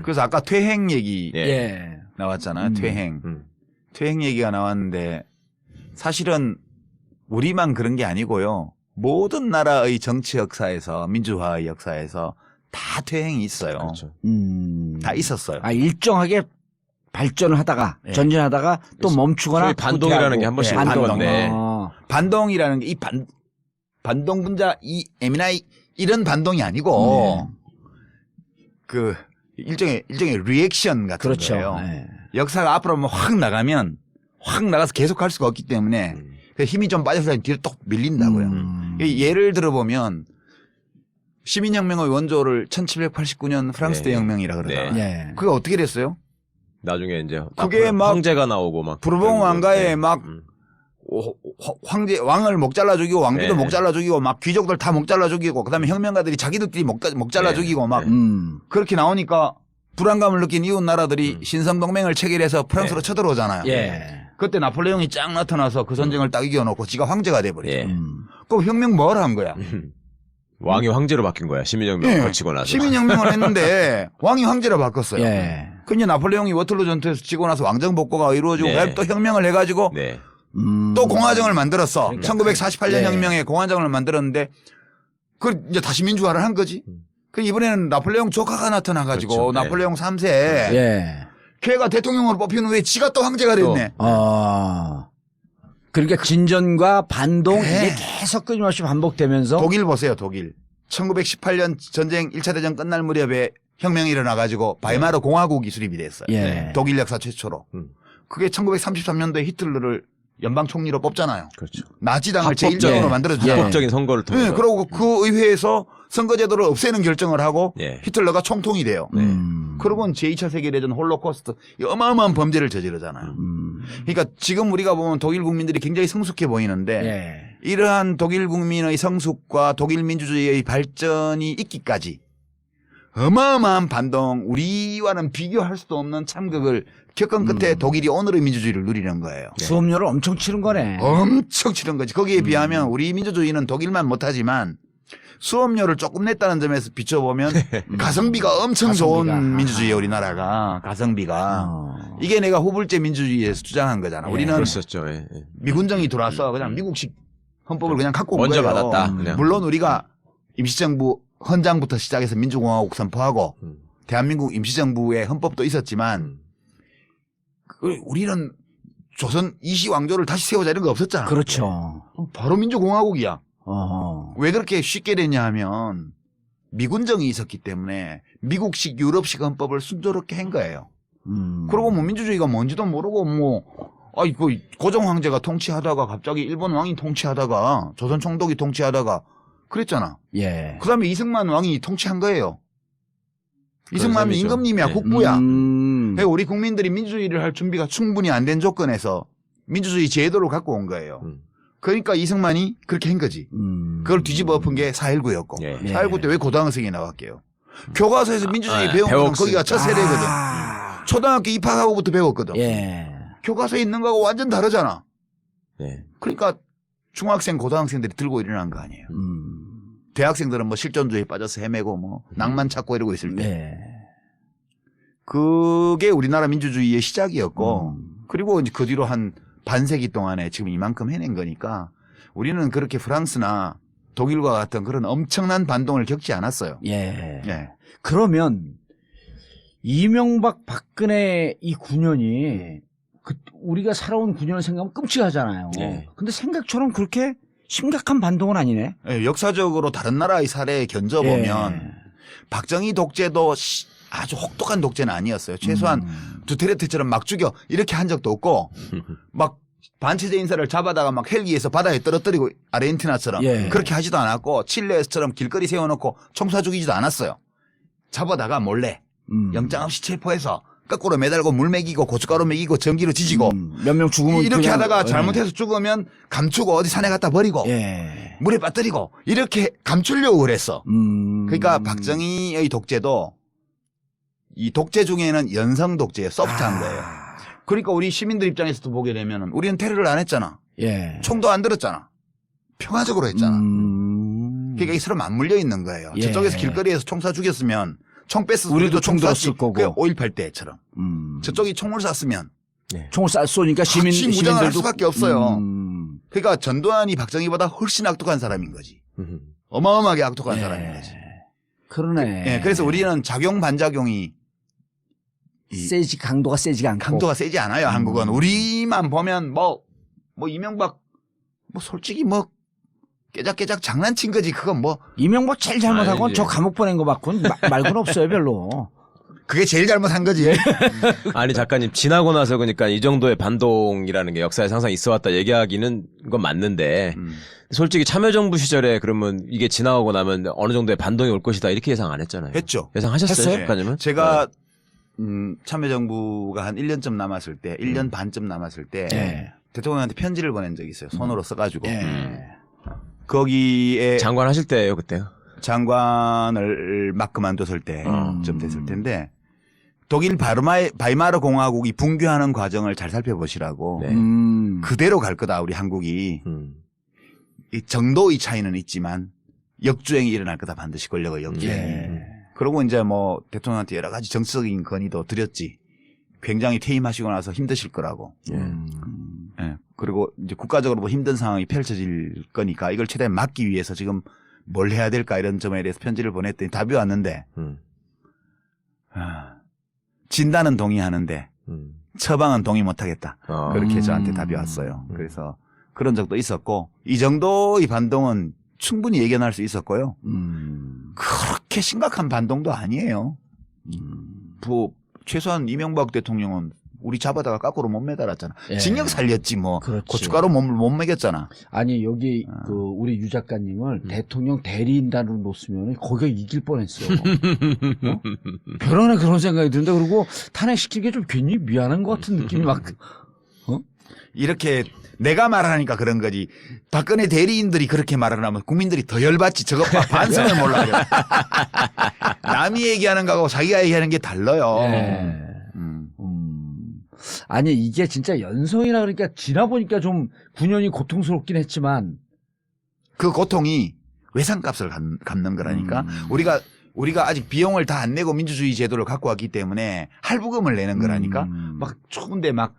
그래서 아까 퇴행 얘기 예. 나왔잖아요. 퇴행. 퇴행 얘기가 나왔는데 사실은 우리만 그런 게 아니고요. 모든 나라의 정치 역사에서 민주화의 역사에서 다 퇴행이 있어요. 그렇죠. 다 있었어요. 일정하게 발전을 하다가 전진하다가 또 멈추거나 소위 반동이라는 게 한 번씩 반동. 있는 건데. 반동이라는 게 이 반동 분자 이 에미나이 이런 반동이 아니고 그 일종의 리액션 같은 그렇죠. 거예요. 네. 역사가 앞으로 확 나가서 계속 할 수가 없기 때문에 힘이 좀 빠져서 뒤로 또 밀린다고요. 예를 들어보면 시민혁명의 원조를 1789년 프랑스 네. 대혁명이라 그러잖아요. 네. 그게 어떻게 됐어요? 나중에 이제 그게 막 황제가 나오고 막 부르봉 왕가의 막 왕을 목 잘라 죽이고 왕비도 네. 목 잘라 죽이고 막 귀족들 다 목 잘라 죽이고 그다음에 혁명가들이 자기들끼리 목 잘라 네. 죽이고 막 음. 그렇게 나오니까 불안감을 느낀 이웃 나라들이 신성동맹을 체결해서 프랑스로 네. 쳐들어오잖아요. 예. 그때 나폴레옹이 쫙 나타나서 그 전쟁을 딱 이겨놓고 지가 황제가 돼버리죠. 예. 그럼 혁명 뭘 한 거야? 왕이 황제로 바뀐 거야. 시민혁명 예. 거치고 나서. 시민혁명을 했는데 왕이 황제로 바꿨어요. 예. 그 이제 나폴레옹이 워털루 전투에서 지고 나서 왕정 복고가 이루어지고 네. 그다음에 또 혁명을 해가지고 네. 또 공화정을 만들었어. 그러니까 1948년 예. 혁명에 공화정을 만들었는데 그 이제 다시 민주화를 한 거지. 그 이번에는 나폴레옹 조카가 나타나가지고 그렇죠. 네. 나폴레옹 3세 예. 걔가 대통령으로 뽑힌 후에 지가 또 황제가 됐네. 그러니까 진전과 반동 네. 이게 계속 끊임없이 반복되면서 독일 보세요, 독일. 1918년 전쟁 1차 대전 끝날 무렵에 혁명이 일어나가지고 바이마르 공화국이 수립이 됐어요. 예. 독일 역사 최초로. 그게 1933년도에 히틀러를 연방 총리로 뽑잖아요. 그렇죠. 나치당을 합법적- 제1정으로 예. 만들어주잖아요. 예. 합법적인 선거를 통해서. 네, 그러고 그 의회에서 선거제도를 없애는 결정을 하고 예. 히틀러가 총통이 돼요. 네. 그러고는 제2차 세계대전 홀로코스트 이 어마어마한 범죄를 저지르잖아요. 그러니까 지금 우리가 보면 독일 국민들이 굉장히 성숙해 보이는데 예. 이러한 독일 국민의 성숙과 독일 민주주의의 발전이 있기까지 어마어마한 반동, 우리와는 비교할 수도 없는 참극을 겪은 끝에 독일이 오늘의 민주주의를 누리는 거예요. 수업료를 엄청 치른 거네. 엄청 치른 거지. 거기에 비하면 우리 민주주의는 독일만 못하지만 수업료를 조금 냈다는 점에서 비춰보면 가성비가 엄청 좋은 가성비가. 민주주의예요, 우리나라가. 가성비가. 어. 이게 내가 후불제 민주주의에서 주장한 거잖아. 예. 우리는 그랬었죠. 예. 예. 미군정이 들어와서 그냥 미국식 헌법을 그냥 갖고 온 먼저 거예요. 받았다, 그냥. 물론 우리가 임시정부 헌장부터 시작해서 민주공화국 선포하고 대한민국 임시정부의 헌법도 있었지만 우리는 조선 이시왕조를 다시 세우자 이런 거 없었잖아. 그렇죠. 바로 민주공화국이야. 어. 왜 그렇게 쉽게 됐냐 하면 미군정이 있었기 때문에 미국식 유럽식 헌법을 순조롭게 한 거예요. 그리고 뭐 민주주의가 뭔지도 모르고 그 고종 황제가 통치하다가 갑자기 일본 왕이 통치하다가 조선 총독이 통치하다가 그랬잖아. 예. 그다음에 이승만 왕이 통치한 거예요. 이승만은 셈이죠. 임금님이야, 네. 국부야. 그러니까 우리 국민들이 민주주의를 할 준비가 충분히 안 된 조건에서 민주주의 제도를 갖고 온 거예요. 그러니까 이승만이 그렇게 한 거지. 그걸 뒤집어 엎은 게 4.19였고. 예. 4.19 때 왜 고등학생이 나왔게요? 교과서에서 민주주의 아, 배운 건 배웠으니까. 거기가 첫 세대거든. 초등학교 입학하고부터 배웠거든. 예. 교과서에 있는 거하고 완전 다르잖아. 예. 그러니까 중학생, 고등학생들이 들고 일어난 거 아니에요. 대학생들은 뭐 실존주의에 빠져서 헤매고 뭐 낭만 찾고 이러고 있을 때. 네. 그게 우리나라 민주주의의 시작이었고 그리고 이제 그 뒤로 한 반세기 동안에 지금 이만큼 해낸 거니까 우리는 그렇게 프랑스나 독일과 같은 그런 엄청난 반동을 겪지 않았어요. 예. 예. 그러면 이명박 박근혜 이 9년이 우리가 살아온 9년을 생각하면 끔찍하잖아요. 예. 근데 생각처럼 그렇게 심각한 반동은 아니네. 예, 역사적으로 다른 나라의 사례에 견져보면 예. 박정희 독재도 아주 혹독한 독재는 아니었어요. 최소한 두테르테처럼 막 죽여 이렇게 한 적도 없고 막 반체제 인사를 잡아다가 막 헬기에서 바다에 떨어뜨리고 아르헨티나처럼 예. 그렇게 하지도 않았고 칠레에서처럼 길거리 세워놓고 총사 죽이지도 않았어요. 잡아다가 몰래 영장 없이 체포해서 거꾸로 매달고 물 먹이고 고춧가루 먹이고 전기로 지지고 몇 명 죽으면 이렇게 그냥- 하다가 예. 잘못해서 죽으면 감추고 어디 산에 갖다 버리고 예. 물에 빠뜨리고 이렇게 감추려고 그랬어. 그러니까 음. 박정희의 독재도 이 독재 중에는 연성 독재예요. 소프트한 거예요. 그러니까 우리 시민들 입장에서도 보게 되면 우리는 테러를 안 했잖아. 예. 총도 안 들었잖아. 평화적으로 했잖아. 음. 그러니까 이 서로 맞물려 있는 거예요. 예. 저쪽에서 길거리에서 총사 죽였으면 총 뺐어. 우리도 총 들었을 거고. 5.18 때처럼. 저쪽이 총을 쐈으면 총을 쏘니까 같이 무장을 할 시민들도 수밖에 없어요. 그러니까 전두환이 박정희보다 훨씬 악독한 사람인 거지. 어마어마하게 악독한 예. 사람인 거지. 그러네. 예, 그래서 우리는 작용 반작용이 강도가 세지가 않고. 강도가 세지 않아요. 한국은 우리만 보면 뭐 이명박 솔직히 깨작깨작 장난친 거지. 그건 이명박 제일 잘못하고 아니, 저 예. 감옥 보낸 거 받고는 말고는 없어요 별로. 그게 제일 잘못한 거지. 아니 작가님 지나고 나서 그러니까 이 정도의 반동이라는 게 역사에 항상 있어왔다 얘기하기는 건 맞는데 솔직히 참여정부 시절에 그러면 이게 지나가고 나면 어느 정도의 반동이 올 것이다 이렇게 예상 안 했잖아요. 했죠. 예상하셨어요, 했어요? 작가님은? 제가 참여정부가 한 1년쯤 남았을 때, 1년 반쯤 남았을 때 예. 대통령한테 편지를 보낸 적이 있어요. 손으로 써가지고. 예. 거기에 장관 하실 때예요 그때요. 장관을 막 그만뒀을 때쯤 됐을 텐데 독일 바이마르 공화국이 붕괴하는 과정을 잘 살펴보시라고. 네. 그대로 갈 거다 우리 한국이. 이 정도의 차이는 있지만 역주행이 일어날 거다 반드시 권력의 역주행. 예. 그러고 이제 뭐 대통령한테 여러 가지 정치적인 건의도 드렸지. 굉장히 퇴임하시고 나서 힘드실 거라고. 예. 그리고 이제 국가적으로 뭐 힘든 상황이 펼쳐질 거니까 이걸 최대한 막기 위해서 지금 뭘 해야 될까 이런 점에 대해서 편지를 보냈더니 답이 왔는데 진단은 동의하는데 처방은 동의 못하겠다. 그렇게 저한테 답이 왔어요. 그래서 그런 적도 있었고 이 정도의 반동은 충분히 예견할 수 있었고요. 그렇게 심각한 반동도 아니에요. 최소한 이명박 대통령은 우리 잡아다가 거꾸로 못 매달았잖아. 예. 징역 살렸지 뭐. 그렇지. 고춧가루 못 먹였잖아. 아니 여기 그 우리 유 작가님을 대통령 대리인단으로 놓으면 거기가 이길 뻔했어. 어? 별안에 그런 생각이 드는데 그리고 탄핵시킨 게 좀 괜히 미안한 것 같은 느낌이 막. 이렇게 내가 말하니까 그런 거지. 박근혜 대리인들이 그렇게 말을 하면 국민들이 더 열받지. 저것 봐. 반성을 몰라. 그래. 남이 얘기하는 거하고 자기가 얘기하는 게 달라요. 예. 아니 이게 진짜 연성이라 그러니까 지나 보니까 좀 9년이 고통스럽긴 했지만 그 고통이 외상값을 갚는 거라니까. 우리가 아직 비용을 다 안 내고 민주주의 제도를 갖고 왔기 때문에 할부금을 내는 거라니까. 막 추운데 막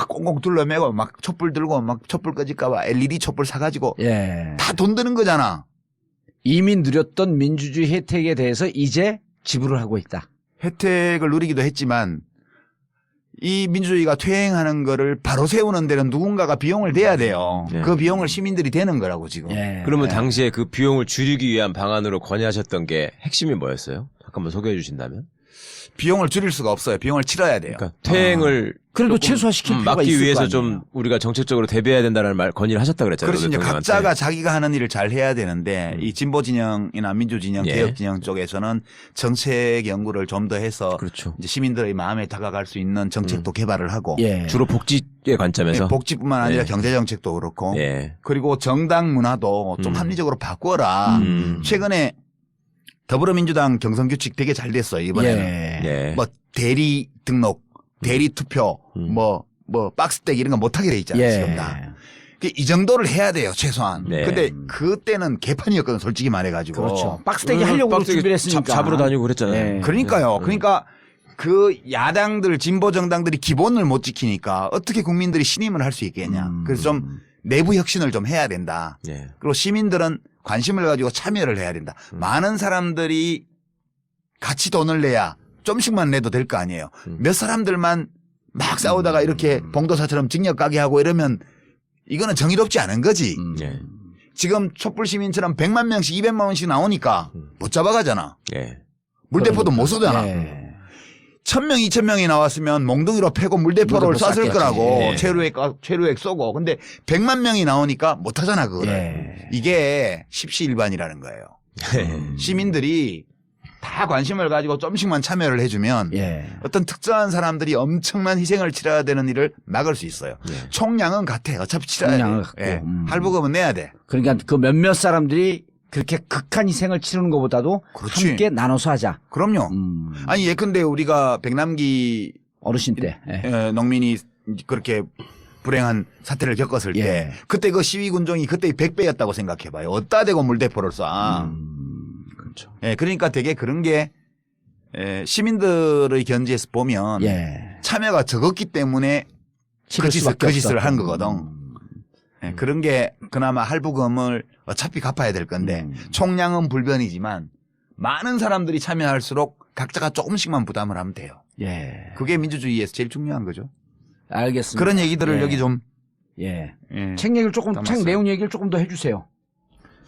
꽁꽁 둘러매고 막 촛불 들고 막 촛불 꺼질까봐 LED 촛불 사가지고 예. 다 돈 드는 거잖아. 이미 누렸던 민주주의 혜택에 대해서 이제 지불을 하고 있다. 혜택을 누리기도 했지만 이 민주주의가 퇴행하는 거를 바로 세우는 데는 누군가가 비용을 대야 돼요. 네. 그 비용을 시민들이 대는 거라고 지금. 예. 그러면 당시에 그 비용을 줄이기 위한 방안으로 건의하셨던 게 핵심이 뭐였어요? 잠깐만 소개해 주신다면? 비용을 줄일 수가 없어요. 비용을 치러야 돼요. 그러니까 퇴행을 그래도 조금, 최소화시킬 필요가 막기 있을 거 위해서 아니에요. 좀 우리가 정책적으로 대비해야 된다는 말 건의를 하셨다 그랬잖아요. 그렇지 이제 대통령한테. 각자가 자기가 하는 일을 잘 해야 되는데 이 진보 진영이나 민주 진영, 예. 개혁 진영 쪽에서는 정책 연구를 좀 더 해서 그렇죠. 이제 시민들의 마음에 다가갈 수 있는 정책도 개발을 하고 예. 주로 복지의 관점에서 복지뿐만 아니라 예. 경제 정책도 그렇고 예. 그리고 정당 문화도 좀 합리적으로 바꿔라. 최근에 더불어민주당 경선 규칙 되게 잘 됐어요 이번에는. 예. 예. 뭐 대리 등록, 대리 투표, 뭐 박스떼기 이런 거 못하게 돼 있잖아요 지금 다. 이 정도를 해야 돼요 최소한. 네. 근데 그때는 개판이었거든 솔직히 말해가지고. 그렇죠. 박스대기 하려고 박스대기 준비를 했으니까. 잡으러 다니고 그랬잖아요. 예. 그러니까요. 그러니까 그 야당들 진보 정당들이 기본을 못 지키니까 어떻게 국민들이 신임을 할 수 있겠냐. 그래서 좀 내부 혁신을 좀 해야 된다. 예. 그리고 시민들은 관심을 가지고 참여를 해야 된다. 많은 사람들이 같이 돈을 내야 좀씩만 내도 될 거 아니에요. 몇 사람들만 막 싸우다가 이렇게 봉도사처럼 징역 가게 하고 이러면 이거는 정의롭지 않은 거지. 예. 지금 촛불 시민처럼 100만 명씩 200만 원씩 나오니까 못 잡아가잖아. 예. 물대포도 못 쏘잖아. 예. 1000명, 2000명이 나왔으면 몽둥이로 패고 물대포를 물대포 쐈을 쐈겠지. 거라고. 예. 최루액 쏘고. 근데 100만 명이 나오니까 못 하잖아, 그거를. 예. 이게 십시일반이라는 거예요. 시민들이 다 관심을 가지고 좀씩만 참여를 해주면 예. 어떤 특정한 사람들이 엄청난 희생을 치러야 되는 일을 막을 수 있어요. 예. 총량은 같아. 어차피 치러야 총량은 돼. 같고. 예. 할부금은 내야 돼. 그러니까 그 몇몇 사람들이 그렇게 극한 희생을 치르는 것보다도 그렇지. 함께 나눠서 하자. 그럼요. 아니 예컨대 우리가 백남기 어르신 때. 예. 농민이 그렇게 불행한 사태를 겪었을 예. 때 그때 그 시위 군종이 그때 100배였다고 생각해봐요. 어디다 대고 물대포를 쏴. 그렇죠. 예, 그러니까 되게 그런 게 시민들의 견지에서 보면 예. 참여가 적었기 때문에 치를 수밖에 그 짓을 없었던. 한 거거든. 예, 그런 게 그나마 할부금을 어차피 갚아야 될 건데 총량은 불변이지만 많은 사람들이 참여할수록 각자가 조금씩만 부담을 하면 돼요. 예. 그게 민주주의에서 제일 중요한 거죠. 알겠습니다. 그런 얘기들을 예. 여기 좀 예. 예. 책 얘기를 조금 담았어요. 책 내용 얘기를 조금 더 해주세요.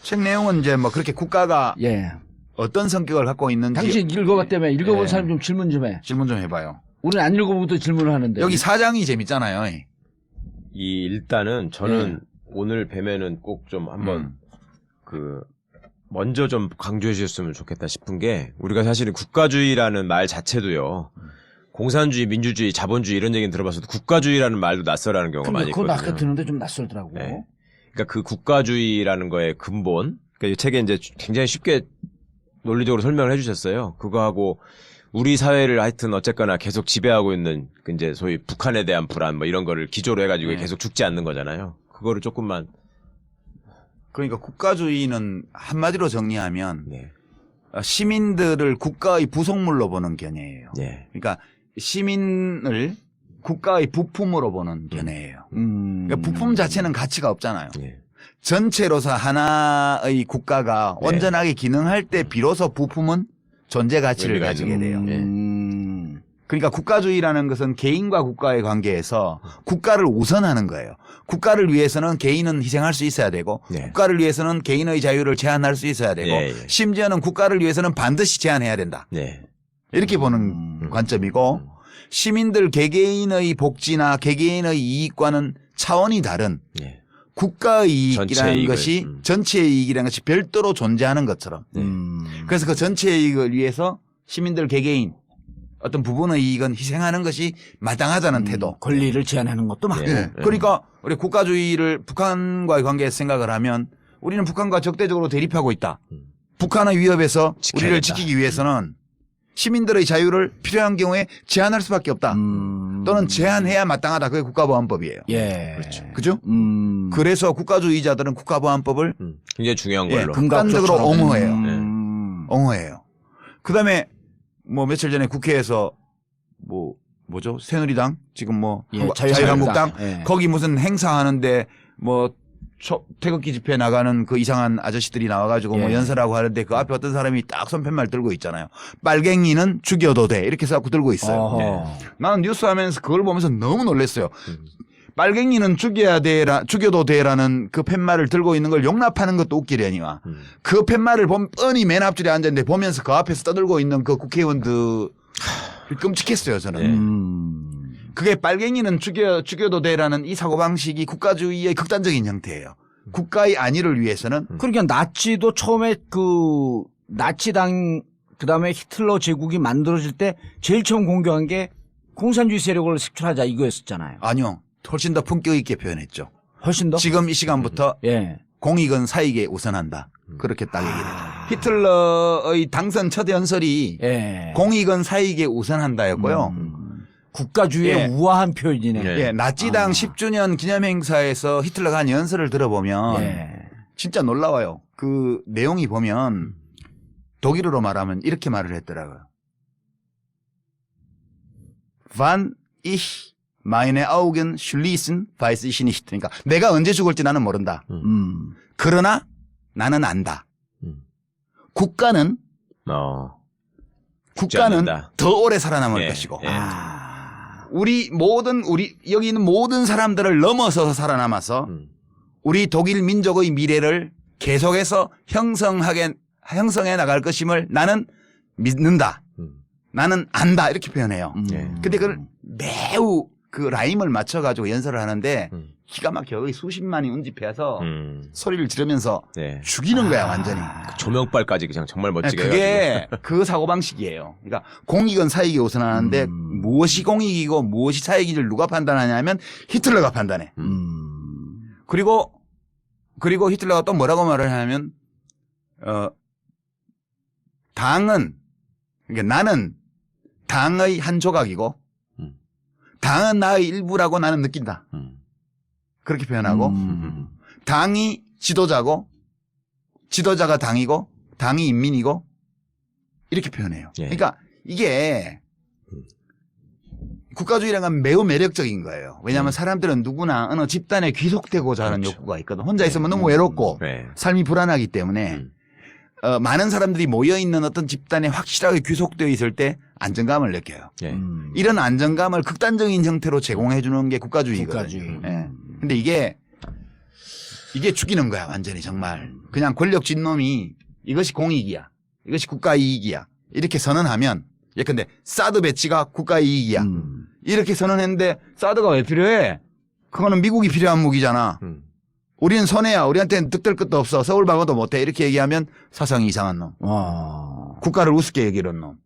책 내용은 이제 뭐 그렇게 국가가 예. 어떤 성격을 갖고 있는지 당신 읽어봤다며 읽어본 예. 사람 좀 질문 좀 해. 질문 좀 해봐요. 우리는 안 읽어보고도 질문을 하는데. 여기 사장이 재밌잖아요. 이 일단은 저는 오늘 뵈면은 꼭 좀 한번 그 먼저 좀 강조해 주셨으면 좋겠다 싶은 게 우리가 사실은 국가주의라는 말 자체도요. 공산주의, 민주주의, 자본주의 이런 얘기는 들어봤어도 국가주의라는 말도 낯설어하는 경우가 근데 많이 그거 있거든요. 아까 듣는데 좀 낯설더라고. 네. 그러니까 그 국가주의라는 거의 근본, 그러니까 이 책에 이제 굉장히 쉽게 논리적으로 설명을 해주셨어요. 그거하고 우리 사회를 하여튼 어쨌거나 계속 지배하고 있는 그 이제 소위 북한에 대한 불안 뭐 이런 거를 기조로 해가지고 네. 계속 죽지 않는 거잖아요. 그거를 조금만 그러니까 국가주의는 한마디로 정리하면 네, 시민들을 국가의 부속물로 보는 견해예요. 네, 그러니까 시민을 국가의 부품으로 보는 견해예요. 그러니까 부품 자체는 가치가 없잖아요. 네. 전체로서 하나의 국가가 네. 온전하게 기능할 때 비로소 부품은 존재 가치를 의미가 가지게 있는 돼요. 음. 그러니까 국가주의라는 것은 개인과 국가의 관계에서 국가를 우선하는 거예요. 국가를 위해서는 개인은 희생할 수 있어야 되고 네. 국가를 위해서는 개인의 자유를 제한할 수 있어야 되고 예, 예. 심지어는 국가를 위해서는 반드시 제한해야 된다. 네. 이렇게 보는 관점이고 시민들 개개인의 복지나 개개인의 이익과는 차원이 다른 네. 국가의 전체 이익이라는 이익을, 것이 전체의 이익이라는 것이 별도로 존재하는 것처럼 그래서 그 전체의 이익을 위해서 시민들 개개인 어떤 부분의 이익은 희생하는 것이 마땅하다는 태도. 권리를 제한하는 것도 맞고. 예. 그러니까 우리 국가주의를 북한과의 관계에서 생각을 하면 우리는 북한과 적대적으로 대립하고 있다. 북한의 위협에서 지켜야 우리를 된다. 지키기 위해서는 시민들의 자유를 필요한 경우에 제한할 수밖에 없다. 또는 제한해야 마땅하다. 그게 국가보안법이에요. 예. 그렇죠. 그죠? 그래서 국가주의자들은 국가보안법을 굉장히 중요한 예, 걸로. 극단적으로 금강조처럼. 옹호해요. 옹호해요. 그다음에 뭐 며칠 전에 국회에서 뭐죠? 새누리당 지금 뭐 예, 자유한국당 예. 거기 무슨 행사하는데 뭐 태극기 집회 나가는 그 이상한 아저씨들이 나와가지고 뭐 예. 연설하고 하는데 그 앞에 어떤 사람이 딱 손팻말 들고 있잖아요. 빨갱이는 죽여도 돼 이렇게 써갖고 들고 있어요. 어허. 나는 뉴스 하면서 그걸 보면서 너무 놀랐어요. 빨갱이는 죽여도 돼라는 그 팻말을 들고 있는 걸 용납하는 것도 웃기려니와 그 팻말을 보면 뻔히 맨 앞줄에 앉았는데 보면서 그 앞에서 떠들고 있는 그 국회의원들 끔찍했어요 저는. 그게 빨갱이는 죽여도 돼라는 이 사고방식이 국가주의의 극단적인 형태예요. 국가의 안위를 위해서는 그러니까 나치도 처음에 그 나치당 그다음에 히틀러 제국이 만들어질 때 제일 처음 공격한 게 공산주의 세력을 색출하자 이거였었잖아요. 아니요. 훨씬 더 품격 있게 표현했죠. 훨씬 더? 지금 이 시간부터 예. 공익은 사익에 우선한다. 그렇게 딱 얘기를 했죠. 히틀러의 당선 첫 연설이 예. 공익은 사익에 우선한다였고요. 국가주의의 예. 우아한 표현이네. 예. 예, 나치당 10주년 기념행사에서 히틀러가 한 연설을 들어보면 예. 진짜 놀라워요. 그 내용이 보면 독일어로 말하면 이렇게 말을 했더라고요. Wann ich meine Augen schließen, weiß ich nicht. 그러니까 내가 언제 죽을지 나는 모른다. 그러나 나는 안다. 국가는 않는다. 더 오래 살아남을 예, 것이고 예. 우리 여기 있는 모든 사람들을 넘어서서 살아남아서 우리 독일 민족의 미래를 계속해서 형성해 나갈 것임을 나는 믿는다. 나는 안다. 이렇게 표현해요. 예. 근데 그걸 매우 그 라임을 맞춰가지고 연설을 하는데 기가 막혀. 거의 수십만이 운집해서 소리를 지르면서 네. 죽이는 거야, 완전히. 조명빨까지 그냥 정말 멋지게 그게 그 사고방식이에요. 그러니까 공익은 사익이 우선하는데 무엇이 공익이고 무엇이 사익인지를 누가 판단하냐면 히틀러가 판단해. 그리고 히틀러가 또 뭐라고 말을 하냐면 당은 그러니까 나는 당의 한 조각이고 당은 나의 일부라고 나는 느낀다. 그렇게 표현하고 당이 지도자고 지도자가 당이고 당이 인민이고 이렇게 표현해요. 예. 그러니까 이게 국가주의라는 건 매우 매력적인 거예요. 왜냐하면 사람들은 누구나 어느 집단에 귀속되고자 하는 그렇죠. 욕구가 있거든. 혼자 있으면 너무 외롭고 네. 삶이 불안하기 때문에 많은 사람들이 모여있는 어떤 집단에 확실하게 귀속되어 있을 때 안정감을 느껴요. 예. 이런 안정감을 극단적인 형태로 제공해 주는 게 국가주의거든요. 국가주의. 예. 근데 이게 죽이는 거야, 완전히 정말. 그냥 권력 쥔놈이 이것이 공익이야. 이것이 국가 이익이야. 이렇게 선언하면 예컨대 사드 배치가 국가 이익이야. 이렇게 선언했는데 사드가 왜 필요해? 그거는 미국이 필요한 무기잖아. 우리는 손해야. 우리한테는 득될 것도 없어. 서울 방어도 못해. 이렇게 얘기하면 사상이 이상한 놈. 와. 국가를 우습게 여기는 놈.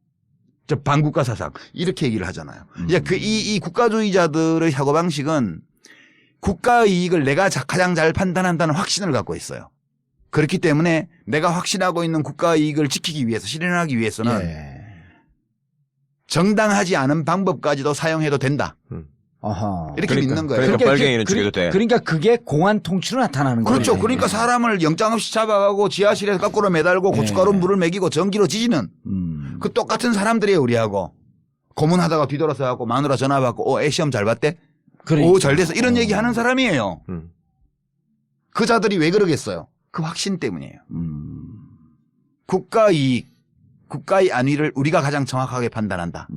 저 반국가 사상 이렇게 얘기를 하잖아요. 이제 이 국가주의자들의 사고방식은 국가 이익을 내가 가장 잘 판단한다는 확신을 갖고 있어요. 그렇기 때문에 내가 확신하고 있는 국가 이익을 지키기 위해서 실현하기 위해서는 예. 정당하지 않은 방법까지도 사용해도 된다. 아하. 이렇게 믿는 거예요. 그러니까 빨갱이는 죽여도 돼. 그러니까 그게 공안 통치로 나타나는 거예요. 그렇죠. 그러니까 사람을 영장 없이 잡아가고 지하실에서 거꾸로 매달고 고춧가루 물을 먹이고 전기로 지지는 그 똑같은 사람들이에요, 우리하고. 고문하다가 뒤돌아서 하고 마누라 전화 받고 애 시험 잘 봤대? 그러니까. 오, 잘 됐어. 이런 얘기 하는 사람이에요. 음. 그 자들이 왜 그러겠어요? 그 확신 때문이에요. 국가 이익, 국가의 안위를 우리가 가장 정확하게 판단한다.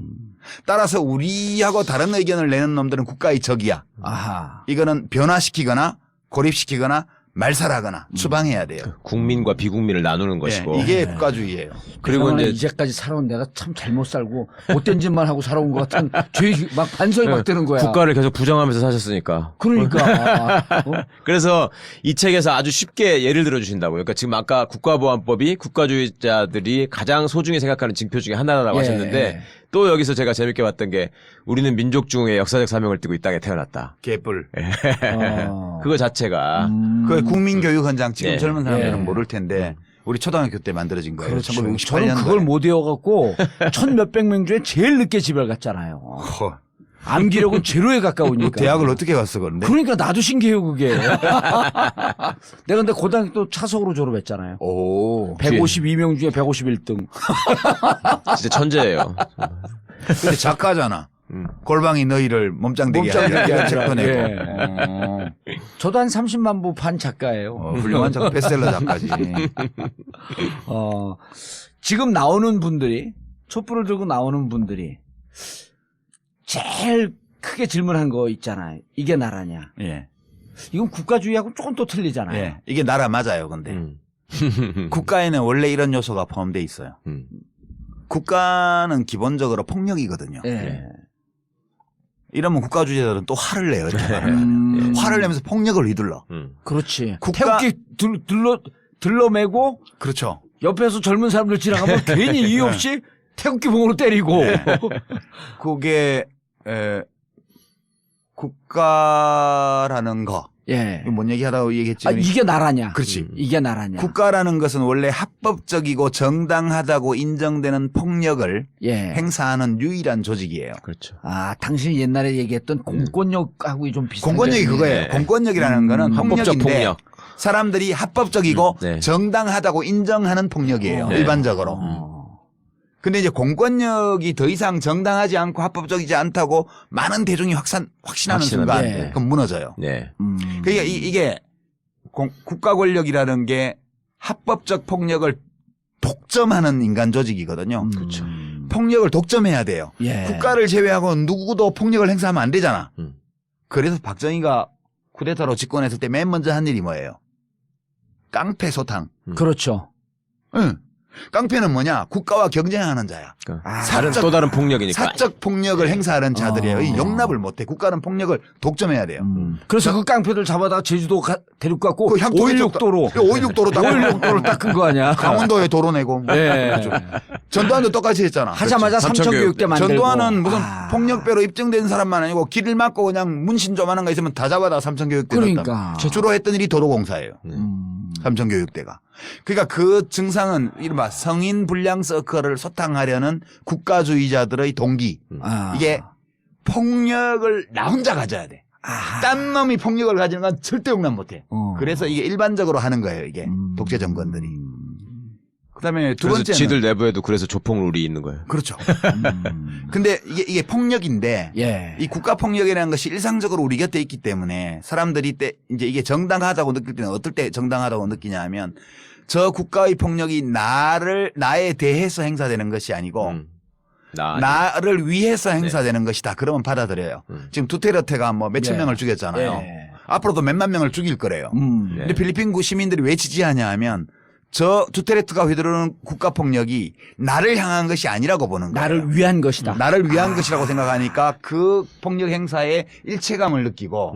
따라서 우리하고 다른 의견을 내는 놈들은 국가의 적이야. 아하. 이거는 변화시키거나 고립시키거나 말살하거나 추방해야 돼요. 국민과 비국민을 나누는 예, 것이고. 이게 국가주의예요. 그리고 그동안에 이제 이제까지 살아온 내가 참 잘못 살고 못된 짓만 하고 살아온 것 같은 죄 막 반성이 막 되는 거야. 국가를 계속 부정하면서 사셨으니까. 그러니까. 그래서 이 책에서 아주 쉽게 예를 들어 주신다고요. 그러니까 지금 아까 국가보안법이 국가주의자들이 가장 소중히 생각하는 징표 중에 하나라고 예. 하셨는데 또 여기서 제가 재밌게 봤던 게 우리는 민족 중에 역사적 사명을 띠고 이 땅에 태어났다. 개뿔. 그거 자체가 그 국민교육 현장 지금 예. 젊은 사람들은 예. 모를 텐데 우리 초등학교 때 만들어진 거예요. 그렇죠. 1968년도에. 저는 그걸 못 외워갖고 1,몇백 명 중에 제일 늦게 집을 갔잖아요. 암기력은 제로에 가까우니까. 대학을 어떻게 갔어, 그런데? 그러니까 나도 신기해요, 그게. 내가 근데 고등학교 또 차석으로 졸업했잖아요. 오. 152명 중에 151등. 진짜 천재예요. 근데 작가잖아. 골방이 너희를 몸짱되게 몸짱되게 하게 책 하더라. 꺼내고. 저도 한 30만 부 판 작가예요. 훌륭한 작가, 베스트셀러 작가지. 지금 나오는 분들이, 촛불을 들고 나오는 분들이 제일 크게 질문한 거 있잖아요. 이게 나라냐. 예. 이건 국가주의하고 조금 또 틀리잖아요. 예. 이게 나라 맞아요, 근데. 국가에는 원래 이런 요소가 포함되어 있어요. 국가는 기본적으로 폭력이거든요. 예. 이러면 국가주의자들은 또 화를 내요. 이렇게 말을 하면. 화를 내면서 폭력을 휘둘러. 그렇지. 국가- 태극기 들러매고 그렇죠. 옆에서 젊은 사람들 지나가면 괜히 이유 없이 태극기 봉으로 때리고. 그게 국가라는 거. 예. 이거 뭔 얘기하다고 얘기했지만 이게 나라냐. 그렇지. 이게 나라냐. 국가라는 것은 원래 합법적이고 정당하다고 인정되는 폭력을 예. 행사하는 유일한 조직이에요. 그렇죠. 아, 당신이 옛날에 얘기했던 공권력하고 좀 비슷한. 공권력이 점이- 그거예요. 네. 공권력이라는 거는 합법적 폭력인데 폭력. 사람들이 합법적이고 네. 정당하다고 인정하는 폭력이에요. 네. 일반적으로. 어. 근데 이제 공권력이 더 이상 정당하지 않고 합법적이지 않다고 많은 대중이 확신하는 확신하는, 순간 네. 그럼 무너져요. 네. 그러니까 이게 국가 권력이라는 게 합법적 폭력을 독점하는 인간 조직이거든요. 그렇죠. 폭력을 독점해야 돼요. 예. 국가를 제외하고 누구도 폭력을 행사하면 안 되잖아. 음. 그래서 박정희가 쿠데타로 집권했을 때 맨 먼저 한 일이 뭐예요? 깡패 소탕. 그렇죠. 응. 깡패는 뭐냐? 국가와 경쟁하는 자야. 그러니까 사적- 또 다른 폭력이니까. 사적 폭력을 행사하는 자들이에요. 이 어. 용납을 못해. 국가는 폭력을 독점해야 돼요. 그래서 그 깡패들 잡아다가 제주도 데리고 갔고 그 향토의 516도로 516도로 516도로 닦은 거 아니야. 강원도에 도로 내고. 예. 전두환도 똑같이 했잖아. 하자마자 삼천교육대. 삼천교육대 만들고. 전두환은 무슨 아. 폭력배로 입증된 사람만 아니고 길을 막고 그냥 문신 조만한 거 있으면 다 잡아다 삼천교육대 그러니까. 주로 했던 일이 도로공사예요. 삼천교육대가. 그러니까 그 증상은 이른바 성인 불량 서클을 소탕하려는 국가주의자들의 동기. 아. 이게 폭력을 나 혼자 가져야 돼. 아하. 딴 놈이 폭력을 가지는 건 절대 용납 못해. 어. 그래서 이게 일반적으로 하는 거예요. 이게 독재 정권들이. 그다음에 두 그래서 번째는 지들 내부에도 그래서 조폭룰이 있는 거예요. 그렇죠. 근데 이게 폭력인데 예. 이 국가 폭력이라는 것이 일상적으로 우리 곁에 있기 때문에 사람들이 이제 이게 정당하다고 느낄 때는 어떨 때 정당하다고 느끼냐 하면 저 국가의 폭력이 나에 대해서 행사되는 것이 아니고 나를 위해서 행사되는 것이다. 그러면 받아들여요. 지금 두테르테가 뭐 몇천 예. 명을 죽였잖아요. 예. 앞으로도 몇만 명을 죽일 거래요. 네. 근데 필리핀 시민들이 왜 지지하냐 하면 저 두테르테가 휘두르는 국가 폭력이 나를 향한 것이 아니라고 보는 거예요. 나를 위한 것이다. 나를 위한 것이라고 생각하니까 그 폭력 행사에 일체감을 느끼고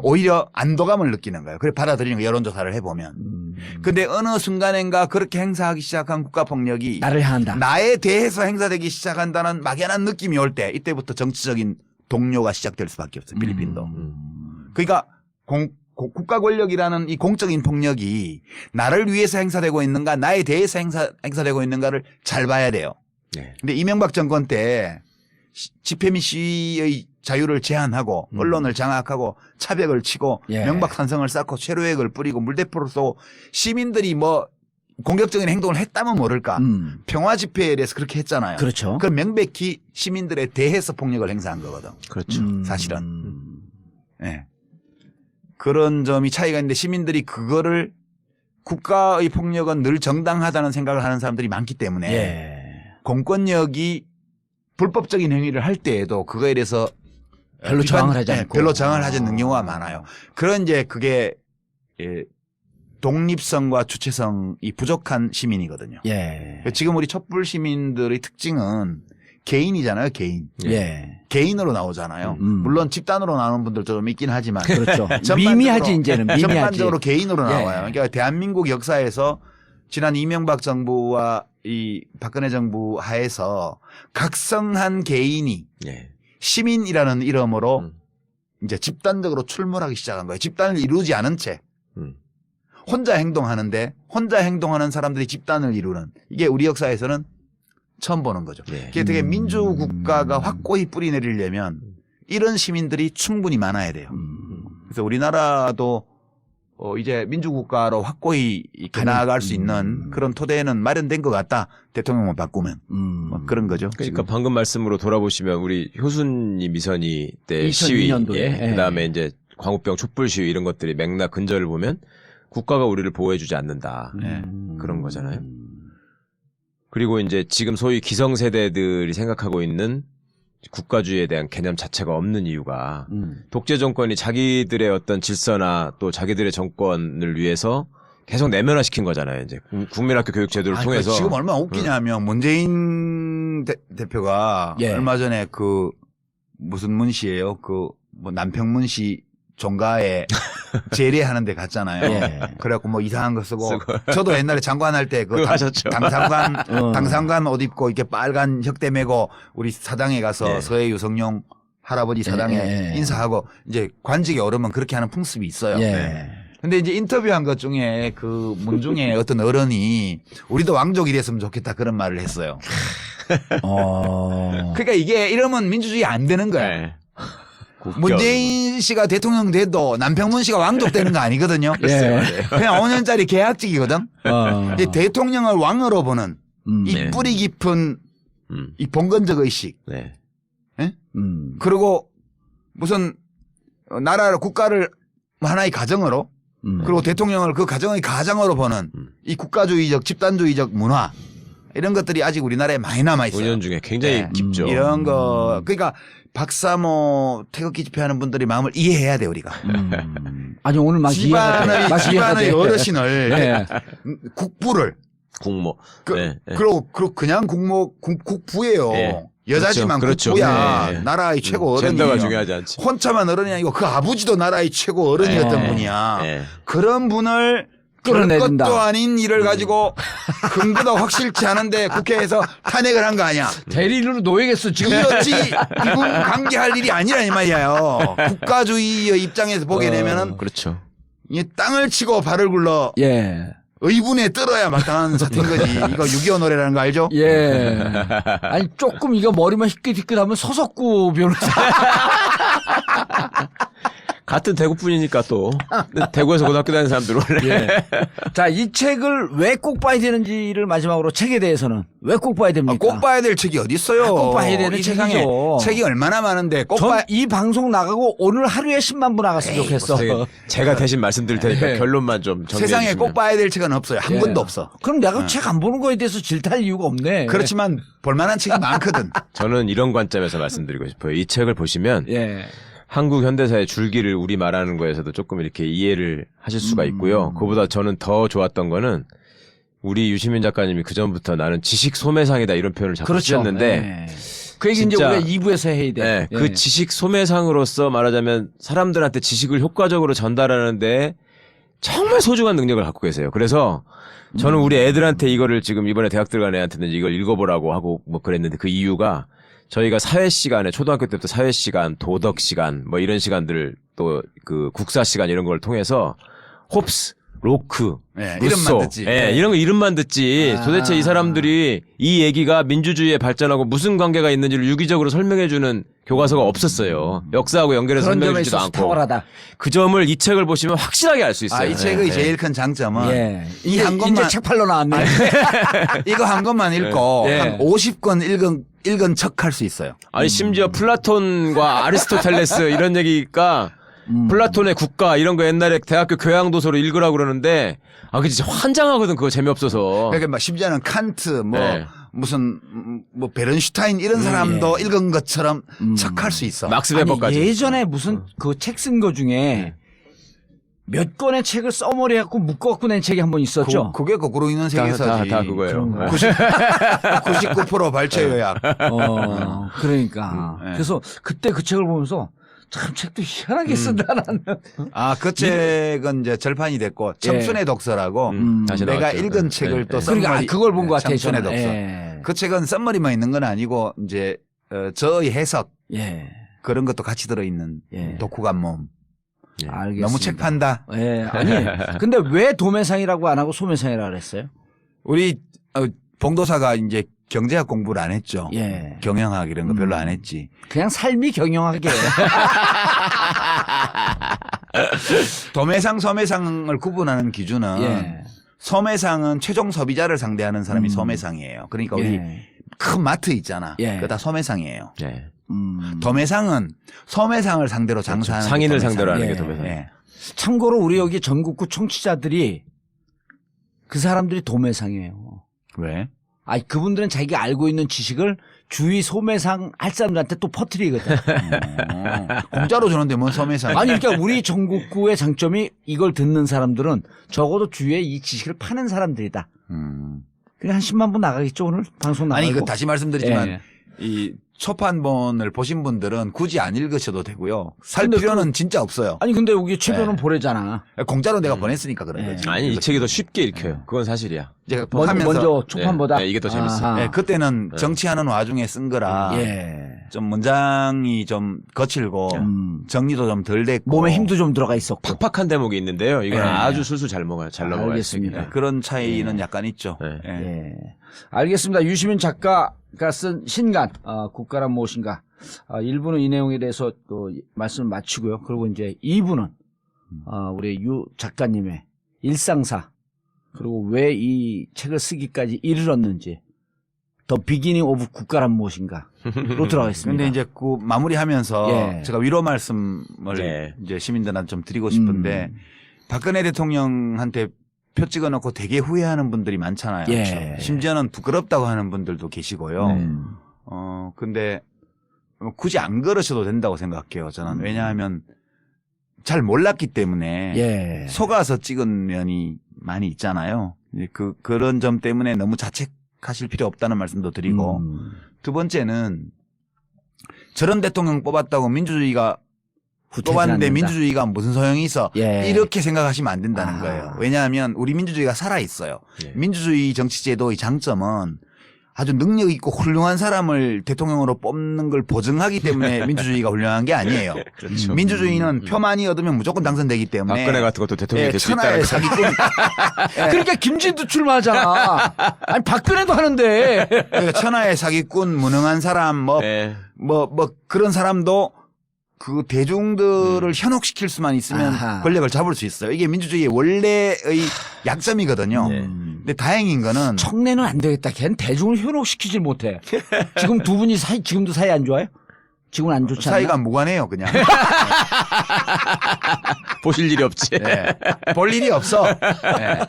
오히려 안도감을 느끼는 거예요. 그래 받아들이는 거 여론조사를 해보면. 근데 어느 순간인가 그렇게 행사하기 시작한 국가폭력이 나를 향한다. 나에 대해서 행사되기 시작한다는 막연한 느낌이 올 때 이때부터 정치적인 동요가 시작될 수밖에 없어요. 필리핀도. 그러니까 국가 권력이라는 이 공적인 폭력이 나를 위해서 행사되고 있는가 나에 대해서 행사되고 있는가를 잘 봐야 돼요. 네. 근데 이명박 정권 때 집회 및 시위의 자유를 제한하고 언론을 장악하고 차벽을 치고 예. 명박산성을 쌓고 체류액을 뿌리고 물대포를 쏘고 시민들이 뭐 공격적인 행동을 했다면 모를까. 평화 집회에 대해서 그렇게 했잖아요. 그렇죠. 그건 명백히 시민들에 대해서 폭력을 행사한 거거든. 그렇죠. 사실은. 예. 그런 점이 차이가 있는데 시민들이 그거를 국가의 폭력은 늘 정당하다는 생각을 하는 사람들이 많기 때문에 예. 공권력이 불법적인 행위를 할 때에도 그거에 대해서 별로 저항을 하지 않고. 별로 저항을 하지 않는 경우가 많아요. 그런 이제 그게 독립성과 주체성이 부족한 시민이거든요. 예. 지금 우리 촛불 시민들의 특징은 개인이잖아요, 개인. 예. 개인으로 나오잖아요. 물론 집단으로 나오는 분들도 좀 있긴 하지만. 그렇죠. 전반적으로- 미미하지 이제는 미미하지. 전반적으로 개인으로 예. 나와요. 그러니까 대한민국 역사에서 지난 이명박 정부와 이 박근혜 정부 하에서 각성한 개인이 예. 시민이라는 이름으로 이제 집단적으로 출몰하기 시작한 거예요. 집단을 이루지 않은 채 혼자 행동하는데 혼자 행동하는 사람들이 집단을 이루는 이게 우리 역사에서는 처음 보는 거죠. 예. 그게 되게 민주국가가 확고히 뿌리 내리려면 이런 시민들이 충분히 많아야 돼요. 그래서 우리나라도 이제 민주국가로 확고히 이렇게 나아갈 수 있는 그런 토대는 마련된 것 같다. 대통령만 바꾸면. 뭐 그런 거죠. 그러니까 방금 말씀으로 돌아보시면 우리 효순이 미선이 때 2002 시위, 년도에. 예. 그다음에 이제 광우병 촛불 시위 이런 것들이 맥락 근절을 보면 국가가 우리를 보호해주지 않는다. 네. 그런 거잖아요. 그리고 이제 지금 소위 기성세대들이 생각하고 있는 국가주의에 대한 개념 자체가 없는 이유가 독재 정권이 자기들의 어떤 질서나 또 자기들의 정권을 위해서 계속 내면화시킨 거잖아요. 이제 국민학교 교육 제도를 통해서. 지금 얼마나 웃기냐면 문재인 대표가 예. 얼마 전에 그 무슨 문시예요? 그 뭐 남평문시 종가에 제례하는 데 갔잖아요. 예. 그래갖고 뭐 이상한 거 쓰고 저도 옛날에 장관할 때 그 그거 하셨죠. 당상관 옷 입고 이렇게 빨간 혁대 메고 우리 사당에 가서 예. 서해 유성룡 할아버지 사당에 예. 인사하고 이제 관직에 오르면 그렇게 하는 풍습이 있어요. 예. 근데 이제 인터뷰한 것 중에 그 문 중에 어떤 어른이 우리도 왕족이 됐으면 좋겠다 그런 말을 했어요. 그러니까 이게 이러면 민주주의 안 되는 거야. 네. 문재인 씨가 대통령 돼도 남평문 씨가 왕족 되는 거 아니거든요. 예. 그냥 5년짜리 계약직이거든. 이제 대통령을 왕으로 보는 이 네. 뿌리 깊은 이 봉건적 의식. 네. 그리고 무슨 나라를 국가를 하나의 가정으로 그리고 대통령을 그 가정의 가장으로 보는 이 국가주의적 집단주의적 문화 이런 것들이 아직 우리나라에 많이 남아 있어요. 5년 중에 굉장히 네. 깊죠. 이런 거 그러니까 박사모 태극기 집회하는 분들의 마음을 이해해야 돼 우리가. 아니 오늘 막 집안의 어르신을 예. 국부를 국모. 네. 네. 그리고 그냥 국부예요. 예. 여자지만 그렇죠. 국부야. 네. 나라의 최고 어른이에요. 젠더가 중요하지 않지. 혼자만 어른이 아니고 그 아버지도 나라의 최고 어른이었던 예. 분이야. 예. 그런 분을 끌어내준다. 것도 아닌 일을 가지고 근거도 확실치 않은데 국회에서 탄핵을 한 거 아니야. 대리인으로 놓이겠어 지금. 이렇지 이분 관계할 일이 아니라 이 말이에요. 국가주의의 입장에서 보게 되면은 그렇죠. 이 땅을 치고 발을 굴러 예. 의분에 떨어야 마땅한 사태인 거지. 이거 6.25 노래라는 거 알죠? 예. 아니 조금 이거 머리만 희끗희끗하면 서석구 변호사. 같은 대구 분이니까 또 대구에서 고등학교 다니는 사람들 원래. 예. 자, 이 책을 왜 꼭 봐야 되는지를 마지막으로 책에 대해서는 왜 꼭 봐야 됩니까? 꼭 봐야 될 책이 어디 있어요? 꼭 봐야 되는 이 세상에 책이죠. 책이 얼마나 많은데 꼭 전 봐야. 이 방송 나가고 오늘 하루에 10만 부 나갔으면 좋겠어. 제가 대신 말씀드릴 테니까 예. 결론만 좀 정리해 세상에 주시면. 꼭 봐야 될 책은 없어요. 한 예. 권도 없어. 그럼 내가 책 안 보는 거에 대해서 질타할 이유가 없네. 그렇지만 볼만한 책이 많거든. 저는 이런 관점에서 말씀드리고 싶어요. 이 책을 보시면 예. 한국 현대사의 줄기를 우리 말하는 거에서도 조금 이렇게 이해를 하실 수가 있고요. 그보다 저는 더 좋았던 거는 우리 유시민 작가님이 그 전부터 나는 지식 소매상이다 이런 표현을 자꾸 그렇죠. 쓰셨는데 예. 그 얘기 이제 진짜- 우리가 2부에서 해야 돼. 네, 예. 그 지식 소매상으로서 말하자면 사람들한테 지식을 효과적으로 전달하는데 정말 소중한 능력을 갖고 계세요. 그래서 저는 우리 애들한테 이거를 지금 이번에 대학 들어간 애한테는 이걸 읽어보라고 하고 뭐 그랬는데 그 이유가 저희가 사회 시간에 초등학교 때부터 사회 시간, 도덕 시간 뭐 이런 시간들 또 그 국사 시간 이런 걸 통해서 홉스, 로크, 네, 루소, 이름만 듣지. 예, 이런 거 이름만 듣지. 아. 도대체 이 사람들이 이 얘기가 민주주의에 발전하고 무슨 관계가 있는지를 유기적으로 설명해주는 교과서가 없었어요. 역사하고 연결해서 그런 점에 설명해주지도 있어서 않고. 탁월하다. 그 점을 이 책을 보시면 확실하게 알 수 있어요. 이 책의 예, 제일 큰 장점은 예. 이 한 이제 권만 책 팔러 나왔네. 이거 한 권만 읽고 예. 한 50권 읽은 척 할 수 있어요. 아니 심지어 플라톤과 아리스토텔레스 이런 얘기가 플라톤의 국가 이런 거 옛날에 대학교 교양도서로 읽으라고 그러는데 그 진짜 환장하거든 그거 재미없어서. 그러니까 막 심지어는 칸트 뭐 네. 무슨 뭐 베른슈타인 이런 사람도 읽은 것처럼 척할 수 있어. 막스 아니, 베버까지. 예전에 무슨 그 책 쓴 거 중에 몇 권의 책을 써머리해갖고 묶어갖고 낸 책이 한 번 있었죠. 그게 거꾸로 있는 세계사지. 다 그거예요. 그런가요? 99% 발췌 요약. 그러니까. 네. 그래서 그때 그 책을 보면서 참 책도 희한하게 쓴다 나는. 그 책은 이제 절판이 됐고 청춘의 독서라고 다시 내가 나왔죠. 읽은 네, 책을 네. 또 그러니까 썸머리, 그걸 본 것 같아요. 청춘의 저는. 독서. 예. 그 책은 썸머리만 있는 건 아니고 이제 저의 해석 예. 그런 것도 같이 들어있는 예. 독후감몸. 알겠습니다. 너무 책 판다. 예. 아니. 근데 왜 도매상이라고 안 하고 소매상이라고 그랬어요? 우리 봉도사가 이제 경제학 공부를 안 했죠. 예. 경영학 이런 거 별로 안 했지. 그냥 삶이 경영하게. 도매상, 소매상을 구분하는 기준은 예. 소매상은 최종 소비자를 상대하는 사람이 소매상이에요. 그러니까 우리 예. 큰 마트 있잖아. 예. 그거 다 소매상이에요. 네. 도매상은 소매상을 상대로 장사하는 상인을 게 상대로 하는 예. 게 도매상. 예. 참고로 우리 여기 전국구 청취자들이 그 사람들이 도매상이에요. 왜? 그분들은 자기가 알고 있는 지식을 주위 소매상 할 사람들한테 또 퍼뜨리거든. 공짜로 주는데 뭔 소매상? 아니, 그러니까 우리 전국구의 장점이 이걸 듣는 사람들은 적어도 주위에 이 지식을 파는 사람들이다. 그냥 한 10만 분 나가겠죠, 오늘? 방송 나가고. 아니, 그 다시 말씀드리지만 예. 이 초판본을 보신 분들은 굳이 안 읽으셔도 되고요. 살 근데 필요는 진짜 없어요. 아니, 근데 여기 최변은 예. 보내잖아. 공짜로 내가 보냈으니까 그런 거지. 아니 이 책이 더 쉽게 읽혀요. 그건 사실이야. 제가 먼저 하면서 초판보다. 네, 이게 더 재밌어. 아하. 예, 그때는 정치하는 와중에 쓴 거라 예. 좀 문장이 좀 거칠고 정리도 좀 덜 됐고 몸에 힘도 좀 들어가 있었고. 팍팍한 대목이 있는데요. 이건 예. 아주 술술 잘 먹어요. 잘 넘어가요. 알겠습니다. 책이. 그런 차이는 약간 있죠. 네. 예. 예. 알겠습니다. 유시민 작가가 쓴 신간, 국가란 무엇인가. 1부는 이 내용에 대해서 또 말씀을 마치고요. 그리고 이제 2부는, 우리 유 작가님의 일상사, 그리고 왜 이 책을 쓰기까지 이르렀는지, 더 비기닝 오브 국가란 무엇인가로 들어가겠습니다. 근데 이제 그 마무리하면서 예. 제가 위로 말씀을 네. 이제 시민들한테 좀 드리고 싶은데 박근혜 대통령한테 표 찍어놓고 되게 후회하는 분들이 많잖아요. 예. 심지어는 부끄럽다고 하는 분들도 계시고요. 근데 굳이 안 그러셔도 된다고 생각해요. 저는 왜냐하면 잘 몰랐기 때문에 예. 속아서 찍은 면이 많이 있잖아요. 이제 그런 점 때문에 너무 자책하실 필요 없다는 말씀도 드리고 두 번째는 저런 대통령 뽑았다고 민주주의가 뽑았는데 민주주의가 무슨 소용이 있어. 예. 이렇게 생각하시면 안 된다는 거예요. 왜냐하면 우리 민주주의가 살아있어요. 예. 민주주의 정치제도의 장점은 아주 능력 있고 훌륭한 사람을 대통령으로 뽑는 걸 보증하기 때문에 민주주의가 훌륭한 게 아니에요. 그렇죠. 민주주의는 표 많이 얻으면 무조건 당선되기 때문에 박근혜 같은 것도 대통령이 될 수 있다는 천하의 거. 사기꾼 그러니까 김진도 출마하잖아. 아니, 박근혜도 하는데. 그러니까 천하의 사기꾼 무능한 사람 뭐 예. 그런 사람도 그 대중들을 현혹시킬 수만 있으면 아하. 권력을 잡을 수 있어요. 이게 민주주의의 원래의 약점이거든요. 예. 근데 다행인 거는 청래는 안 되겠다. 걔는 대중을 현혹시키질 못해. 지금 두 분이 지금도 사이 안 좋아요? 지금은 안 좋지 않나? 사이가 무관해요, 그냥. 보실 일이 없지. 예. 볼 일이 없어. 예.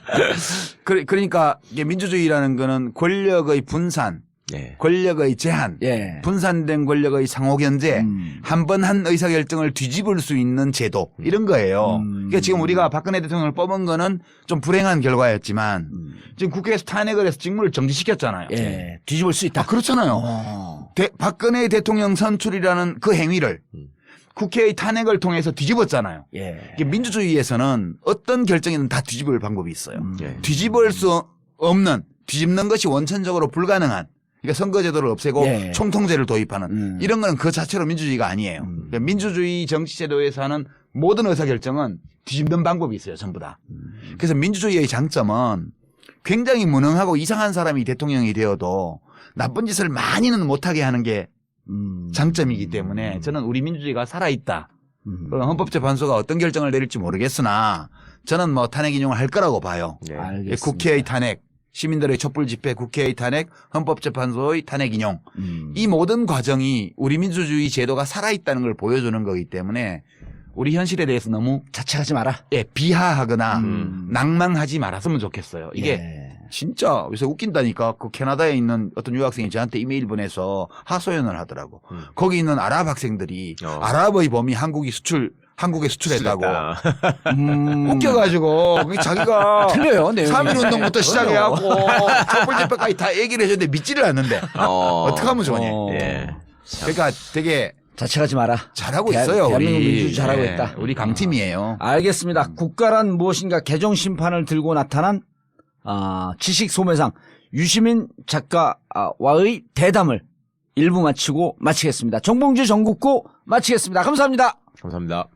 그러니까 이게 민주주의라는 거는 권력의 분산, 예. 권력의 제한, 예. 분산된 권력의 상호견제, 한 번 한 의사결정을 뒤집을 수 있는 제도 이런 거예요. 그러니까 지금 우리가 박근혜 대통령을 뽑은 거는 좀 불행한 결과였지만 지금 국회에서 탄핵을 해서 직무를 정지시켰잖아요. 예. 뒤집을 수 있다. 그렇잖아요. 박근혜 대통령 선출이라는 그 행위를 국회의 탄핵을 통해서 뒤집었잖아요. 예. 이게 민주주의에서는 어떤 결정이든 다 뒤집을 방법이 있어요. 예. 뒤집을 수 없는, 뒤집는 것이 원천적으로 불가능한, 그러니까 선거제도를 없애고 예. 총통제를 도입하는 이런 거는 그 자체로 민주주의가 아니에요. 그러니까 민주주의 정치제도에서 하는 모든 의사결정은 뒤집는 방법이 있어요. 전부 다. 그래서 민주주의의 장점은 굉장히 무능하고 이상한 사람이 대통령이 되어도 나쁜 짓을 많이는 못하게 하는 게 장점이기 때문에 저는 우리 민주주의가 살아있다. 헌법재판소가 어떤 결정을 내릴지 모르겠으나 저는 뭐 탄핵 인용을 할 거라고 봐요. 예. 알겠습니다. 국회의 탄핵, 시민들의 촛불 집회, 국회의 탄핵, 헌법재판소의 탄핵 인용. 이 모든 과정이 우리 민주주의 제도가 살아있다는 걸 보여주는 거기 때문에 우리 현실에 대해서 너무 자책하지 마라. 비하하거나 낭망하지 말았으면 좋겠어요. 이게 예. 진짜 요새 웃긴다니까. 그 캐나다에 있는 어떤 유학생이 저한테 이메일 보내서 하소연을 하더라고. 거기 있는 아랍 학생들이 아랍의 범위 한국에 수출했다고. 웃겨가지고 그게 자기가 틀려요, 내용이. 3.1 운동부터 시작해갖고 촛불 집회까지 다 얘기를 해줬는데 믿지를 않는데 어떻게 하면 좋냐. 예. 그러니까 되게 자책하지 마라. 잘하고 있어요. 대한민국 우리. 민주주의 잘하고 예, 있다. 우리 강팀이에요. 알겠습니다. 국가란 무엇인가 개정 심판을 들고 나타난 지식 소매상 유시민 작가와의 대담을 1부 마치고 마치겠습니다. 정봉주 전국구 마치겠습니다. 감사합니다. 감사합니다.